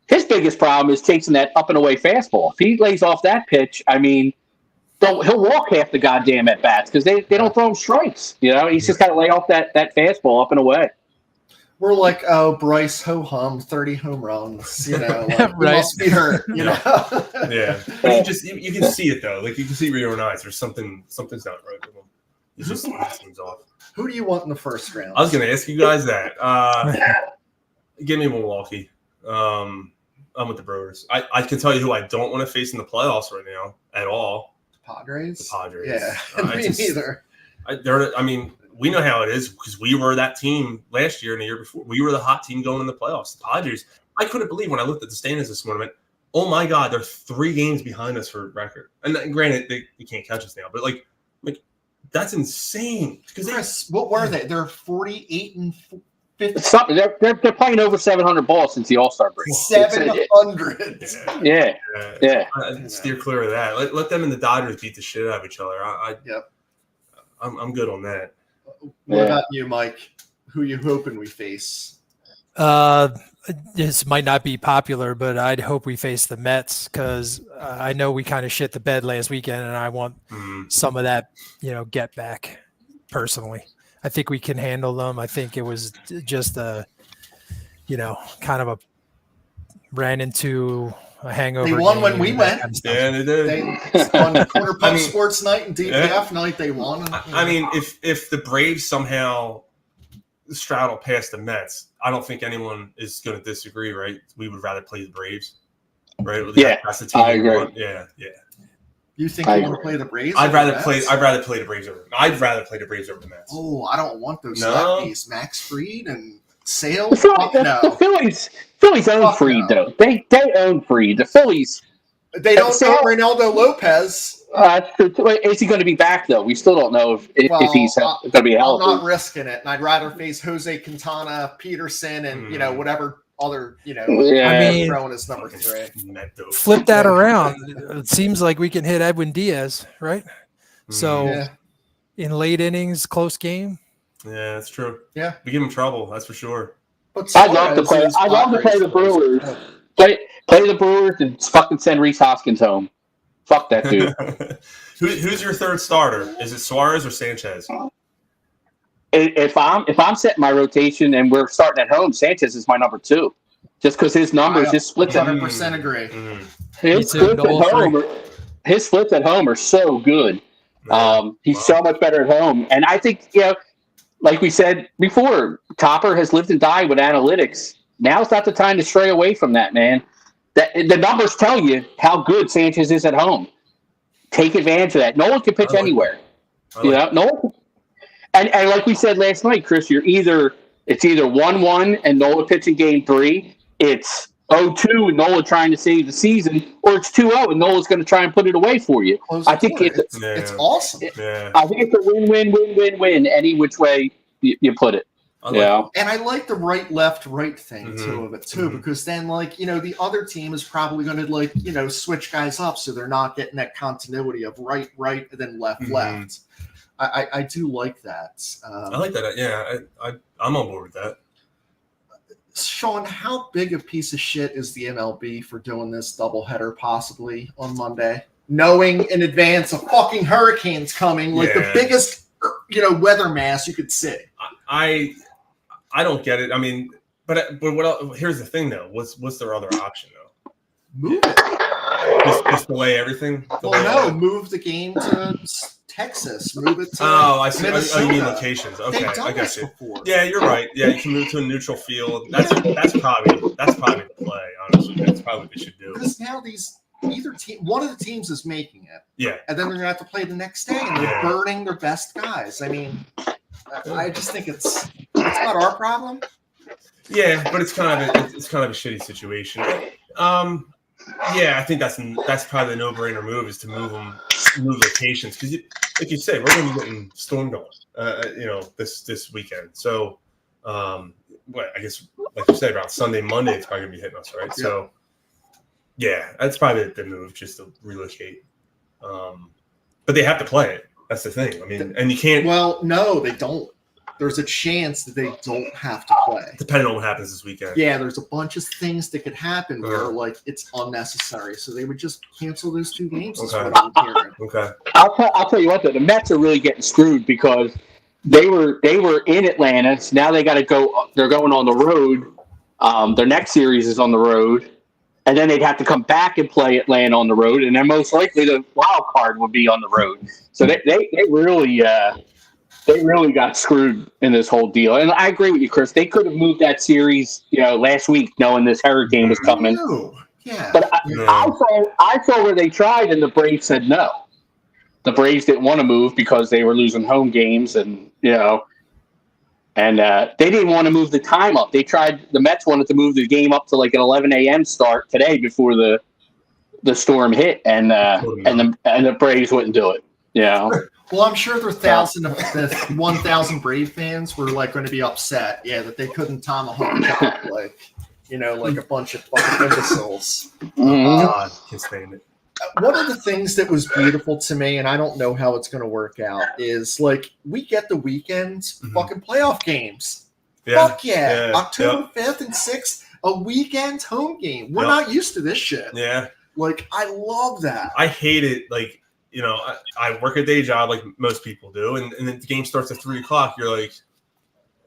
His biggest problem is chasing that up and away fastball. If he lays off that pitch, I mean, he'll walk half the goddamn at bats because they don't throw him strikes. He's just got to lay off that fastball up and away. We're like, oh, Bryce ho-hum, 30 home runs. He must be hurt. Yeah, but you can see it though. Like you can see with your own eyes. There's something's not right with him. He just seems off. Who do you want in the first round? I was going to ask you guys that. Give me Milwaukee. I'm with the Brewers. I can tell you who I don't want to face in the playoffs right now at all. Padres? The Padres. Yeah, me neither. We know how it is because we were that team last year and the year before. We were the hot team going in the playoffs. The Padres, I couldn't believe when I looked at the standings this morning, oh my God, they're 3 games behind us for record. And granted, they can't catch us now, but like that's insane. Chris, what were they? They're 48 and 50. They're playing over 700 balls since the All-Star break. 700. Yeah. Steer clear of that. Let them and the Dodgers beat the shit out of each other. I'm good on that. What about you, Mike? Who you hoping we face? This might not be popular, but I'd hope we face the Mets because I know we kind of shit the bed last weekend, and I want some of that, get back personally. I think we can handle them. I think it was just kind of ran into a hangover. They won when we went. Kind of yeah, they did. On Corner Pub Sports Night and DPF night, they won. If the Braves somehow straddle past the Mets, I don't think anyone is going to disagree, right? We would rather play the Braves, right? That's the team. I agree. Yeah. You think you want to play the Braves? I'd rather play the Braves over. I'd rather play the Braves over the Mets. Oh, I don't want those lefties, Max Fried and Sale. The Phillies own Fried though. They own Fried. The Phillies. They don't own Reynaldo Lopez. Is he going to be back though? We still don't know if he's going to be healthy. I'm not risking it, and I'd rather face Jose Quintana, Peterson, and whatever other throwing his number 3. Flip that around. It seems like we can hit Edwin Diaz, right? So in late innings, close game. Yeah, that's true. Yeah, we give him trouble. That's for sure. I'd love to play the Brewers. Play the Brewers and fucking send Rhys Hoskins home. Fuck that dude. Who's your third starter? Is it Suarez or Sanchez? If I'm setting my rotation and we're starting at home, Sanchez is my number 2, just because his numbers, his splits, 100% agree. His splits at home are so good. He's so much better at home, and I think like we said before, Topper has lived and died with analytics. Now's not the time to stray away from that, man. The numbers tell you how good Sanchez is at home. Take advantage of that. No one can pitch anywhere. No one. And like we said last night, Chris, it's either 1-1 and Nola pitching game 3. It's 0-2 and Nola trying to save the season, or it's 2-0 and Nola's going to try and put it away for you. I think it's awesome. I think it's a win-win any which way you put it. And I like the right thing too, because then the other team is probably going to switch guys up so they're not getting that continuity of right and then left. I do like that. I like that. Yeah, I'm on board with that. Sean, how big a piece of shit is the MLB for doing this doubleheader possibly on Monday, knowing in advance a fucking hurricane's coming, the biggest weather mass you could see? I don't get it. I mean, But what else, here's the thing though. What's their other option though? Move it. Just delay everything. Move the game to Texas. Move it to I see. Minnesota. Oh, you mean locations? Okay, They've done I got this you. before. Yeah, you're right. Yeah, you can move to a neutral field. That's probably the play. Honestly, that's probably what they should do. Because now one of the teams is making it. Yeah, and then they're gonna have to play the next day, and they're burning their best guys. I mean, I just think it's not our problem. Yeah, but it's kind of a shitty situation. Yeah, I think that's probably the no-brainer move is to move locations because, like you say, we're going to be getting stormed on, this weekend. So, I guess like you said, about Sunday, Monday, it's probably going to be hitting us, right? Yeah. So, yeah, that's probably the move, just to relocate. But they have to play it. That's the thing. I mean, and you can't. Well, no, they don't. There's a chance that they don't have to play. Depending on what happens this weekend. Yeah, there's a bunch of things that could happen where like it's unnecessary. So they would just cancel those 2 games. Okay. Okay. I'll tell you what though, the Mets are really getting screwed because they were in Atlanta. So now they got to go. They're going on the road. Their next series is on the road, and then they'd have to come back and play Atlanta on the road, and then most likely the wild card would be on the road. So they really. They really got screwed in this whole deal. And I agree with you, Chris. They could have moved that series, last week knowing this hurricane was coming. Yeah. But I saw where they tried, and the Braves said no. The Braves didn't want to move because they were losing home games, and, they didn't want to move the time up. They tried – the Mets wanted to move the game up to like an 11 a.m. start today before the storm hit, and the Braves wouldn't do it. Yeah. Well, I'm sure the 1,000 Brave fans were like going to be upset, that they couldn't tomahawk chop like a bunch of fucking imbeciles. God, can't stand it. One of the things that was beautiful to me, and I don't know how it's going to work out, is like we get the weekends fucking playoff games. Yeah. Fuck yeah. October 5th and 6th, a weekend home game. We're not used to this shit. Yeah. Like, I love that. I hate it. Like, I work a day job like most people do, and then the game starts at 3:00. You're like,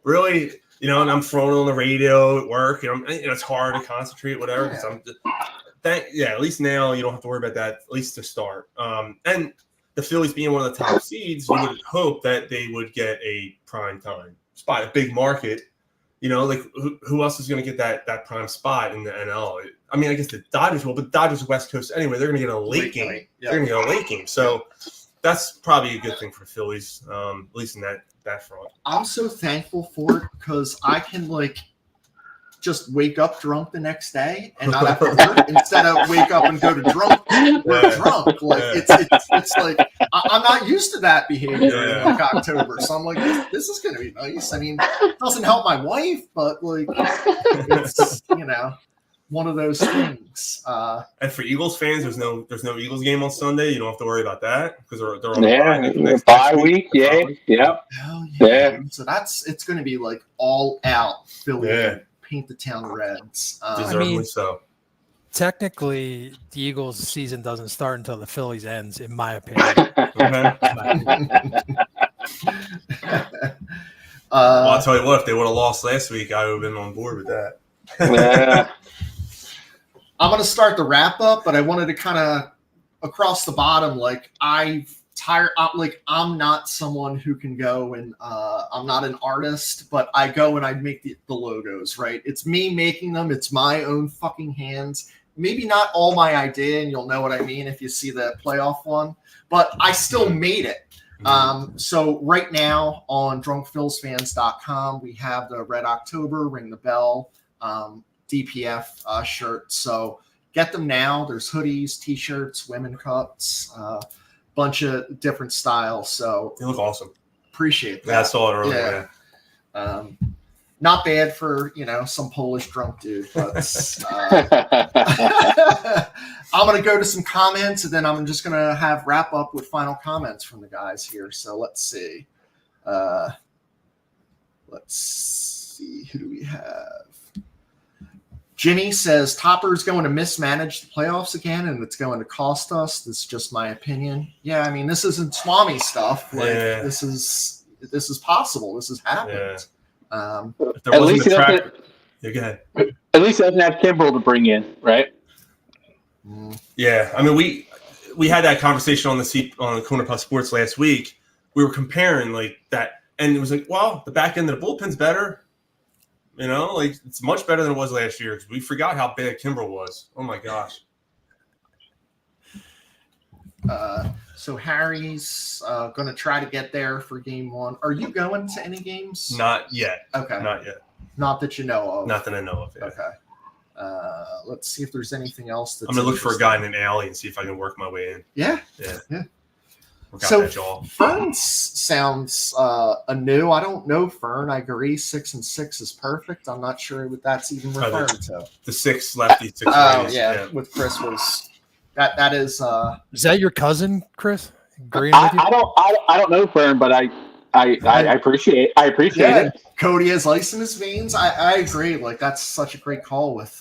really? And I'm thrown on the radio at work, and it's hard to concentrate, whatever. At least now you don't have to worry about that, at least to start. And the Phillies being one of the top seeds, you would hope that they would get a prime time spot, a big market. Like who else is going to get that prime spot in the NL? I mean, I guess the Dodgers will, but the Dodgers are West Coast anyway. They're going to get a late game. Yeah. They're going to get a late game. So that's probably a good thing for Phillies, at least in that front. I'm so thankful for it because I can just wake up drunk the next day and not have to work instead of wake up and go to drunk. It's like I'm not used to that behavior in October, so I'm like, this is going to be nice. I mean, it doesn't help my wife, but it's one of those things. And for Eagles fans, there's no Eagles game on Sunday. You don't have to worry about that because they're on bye week. Yeah. Hell yeah. So it's going to be like all out Philly. Yeah. Paint the town reds. Deservedly so. Technically, the Eagles' season doesn't start until the Phillies ends, in my opinion. I'll tell you what, if they would have lost last week, I would have been on board with that. Yeah. I'm going to start the wrap up, but I wanted to kind of across the bottom, I'm not someone who can go and I'm not an artist, but I go and I make the logos, right? It's me making them. It's my own fucking hands. Maybe not all my idea, and you'll know what I mean if you see the playoff one, but I still made it. So right now on drunkphilsfans.com, we have the Red October, Ring the Bell, DPF shirts. So get them now. There's hoodies, t-shirts, women cups, bunch of different styles. So they look awesome. Appreciate that. Yeah, I saw it earlier. Yeah. Not bad for, some Polish drunk dude, but I'm going to go to some comments and then I'm just going to have wrap up with final comments from the guys here. So let's see. Who do we have? Jimmy says Topper's going to mismanage the playoffs again, and it's going to cost us. This is just my opinion. Yeah, I mean, this isn't Swami stuff. This is possible. This has happened. Yeah. At least Yeah, go ahead. At least it doesn't have Kimbrel to bring in, right? Yeah, I mean we had that conversation on the Corner Puff Sports last week. We were comparing like that, and it was like, well, the back end of the bullpen's better. You know, like it's much better than it was last year because we forgot how bad Kimbrel was. Oh my gosh. So Harry's going to try to get there for game 1. Are you going to any games? Not yet. Okay. Not yet. Not that you know of. Not that I know of. Yeah. Okay. Let's see if there's anything else. That's I'm gonna look for a guy in an alley and see if I can work my way in. Yeah. Yeah. Work out So that jaw. Fern sounds new. I don't know Fern. I agree. 6 and 6 is perfect. I'm not sure what that's even referring to. The 6 lefty, 6 Oh righties. yeah, with Chris was that is. Is that your cousin, Chris? Agreeing I, with you? I don't know Fern, but I appreciate it. Cody has ice in his veins. I agree. Like that's such a great call with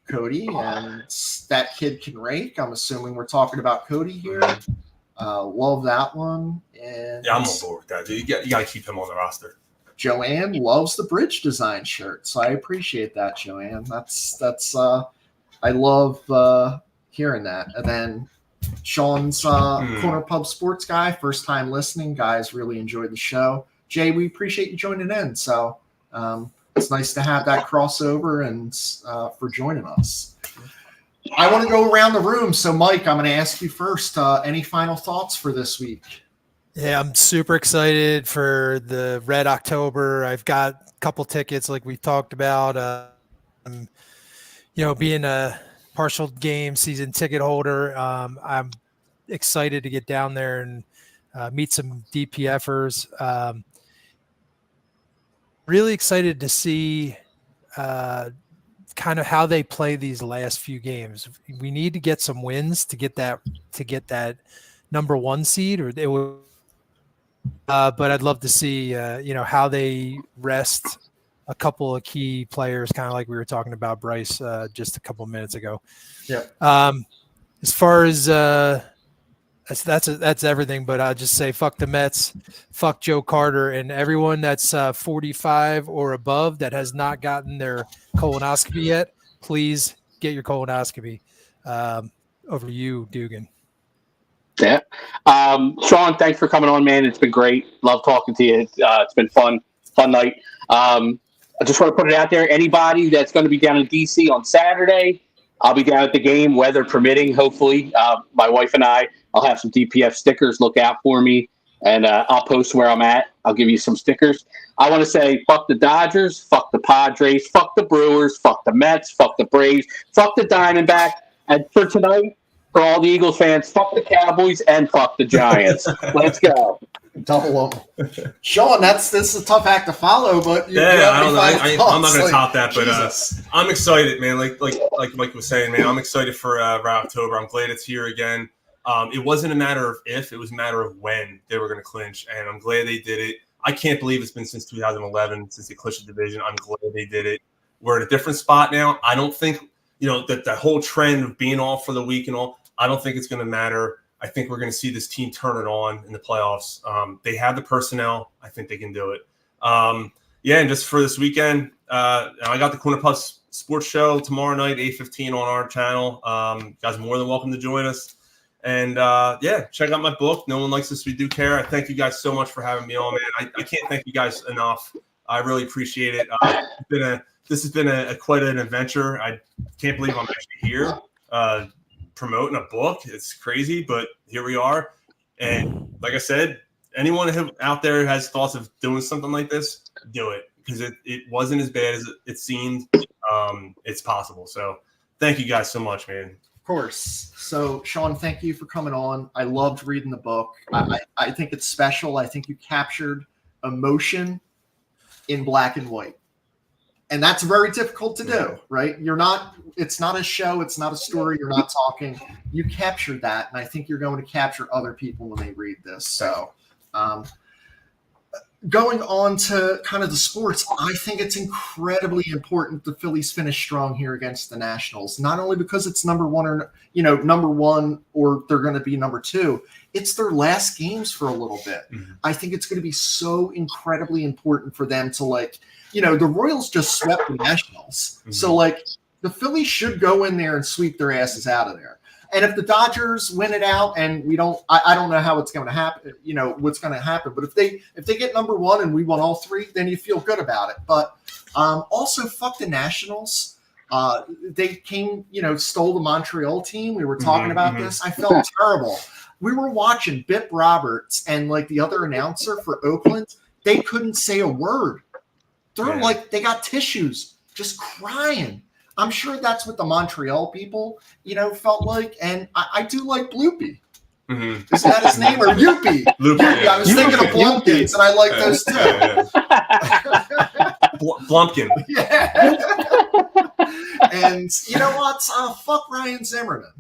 Cody, and that kid can rake. I'm assuming we're talking about Cody here. Love that one. And Yeah, I'm on board with that, dude. You got to keep him on the roster. Joanne loves the bridge design shirt, so I appreciate that, Joanne. That's I love hearing that. And then Sean's Corner Pub Sports guy, first time listening. Guys, really enjoyed the show. Jay, we appreciate you joining in. So it's nice to have that crossover and for joining us. I want to go around the room. So, Mike, I'm going to ask you first. Any final thoughts for this week? Yeah, I'm super excited for the Red October. I've got a couple tickets like we talked about. Being a partial game season ticket holder, I'm excited to get down there and meet some DPFers. Really excited to see kind of how they play these last few games. We need to get some wins to get that number 1 seed, or it will. But I'd love to see how they rest a couple of key players, kind of like we were talking about Bryce just a couple minutes ago. Yeah. As far as that's everything, but I'll just say fuck the Mets, fuck Joe Carter, and everyone that's 45 or above that has not gotten their colonoscopy yet. Please get your colonoscopy. Over to you, Dugan. Yeah. Sean, thanks for coming on, man. It's been great. Love talking to you. It's been fun night. I just want to put it out there. Anybody that's going to be down in DC on Saturday, I'll be down at the game, weather permitting, hopefully. My wife and I'll have some DPF stickers. Look out for me, and I'll post where I'm at. I'll give you some stickers. I want to say fuck the Dodgers, fuck the Padres, fuck the Brewers, fuck the Mets, fuck the Braves, fuck the Diamondbacks. And for tonight, for all the Eagles fans, fuck the Cowboys and fuck the Giants. Let's go. Double them. Sean, this is a tough act to follow, but I don't know. I'm not going to top that, but I'm excited, man. Like Mike was saying, man, I'm excited for October. I'm glad it's here again. It wasn't a matter of if, it was a matter of when they were going to clinch, and I'm glad they did it. I can't believe it's been since 2011 since they clinched the division. I'm glad they did it. We're at a different spot now. I don't think that whole trend of being off for the week and all, I don't think it's going to matter. I think we're going to see this team turn it on in the playoffs. They have the personnel. I think they can do it. And just for this weekend, I got the Corner Puff Sports Show tomorrow night, 8:15 on our channel. You guys are more than welcome to join us. And, check out my book, No One Likes Us, We Do Care. I thank you guys so much for having me on, man. I can't thank you guys enough. I really appreciate it. This has been quite an adventure. I can't believe I'm actually here promoting a book. It's crazy, but here we are. And like I said, anyone out there who has thoughts of doing something like this, do it, because it wasn't as bad as it seemed. It's possible. So thank you guys so much, man. Of course. So, Sean, thank you for coming on. I loved reading the book. I think it's special. I think you captured emotion in black and white. And that's very difficult to do, right? It's not a show. It's not a story. You're not talking. You captured that. And I think you're going to capture other people when they read this. So going on to kind of the sports, I think it's incredibly important the Phillies finish strong here against the Nationals, not only because it's number one or they're going to be number 2. It's their last games for a little bit. Mm-hmm. I think it's going to be so incredibly important for them to the Royals just swept the Nationals. Mm-hmm. So, like, the Phillies should go in there and sweep their asses out of there. And if the Dodgers win it out, and I don't know how it's going to happen, what's going to happen. But if they get number one and we won all three, then you feel good about it. But also, fuck the Nationals. They came, stole the Montreal team. We were talking about this. I felt terrible. We were watching Bip Roberts and like the other announcer for Oakland. They couldn't say a word. They're like, they got tissues, just crying. I'm sure that's what the Montreal people, felt like. And I do like Bloopy. Mm-hmm. Is that his name? Or Youpie? Youpie. I was thinking of Blumpkins, and I like those too. Blumpkin. Yeah. And you know what? Fuck Ryan Zimmerman.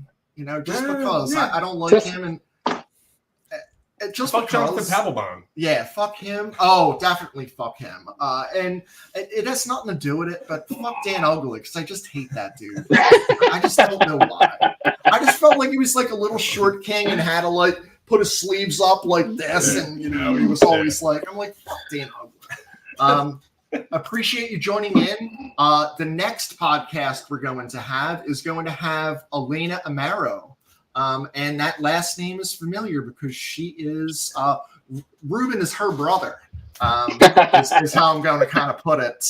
Just because I don't like him. And just fuck because. Jonathan Papelbon. Yeah, fuck him. Oh, definitely fuck him. And it has nothing to do with it, but fuck Dan Ugly, because I just hate that dude. I just don't know why. I just felt like he was like a little short king and had to like put his sleeves up like this, and he was always like, I'm like, fuck Dan Ugly. Appreciate you joining in. The next podcast we're going to have is going to have Elena Amaro. And that last name is familiar because she is Ruben is her brother. Is how I'm going to kind of put it.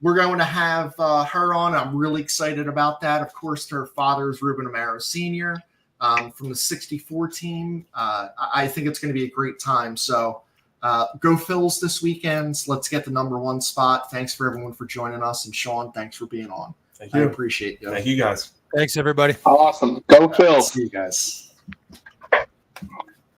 We're going to have her on. I'm really excited about that. Of course, her father is Ruben Amaro Sr. From the '64 team. I think it's going to be a great time. So go Phils this weekend. Let's get the number one spot. Thanks for everyone for joining us. And Sean, thanks for being on. Thank you. I appreciate you. Thank you, guys. Thanks, everybody. Awesome. Go Phil. See you guys.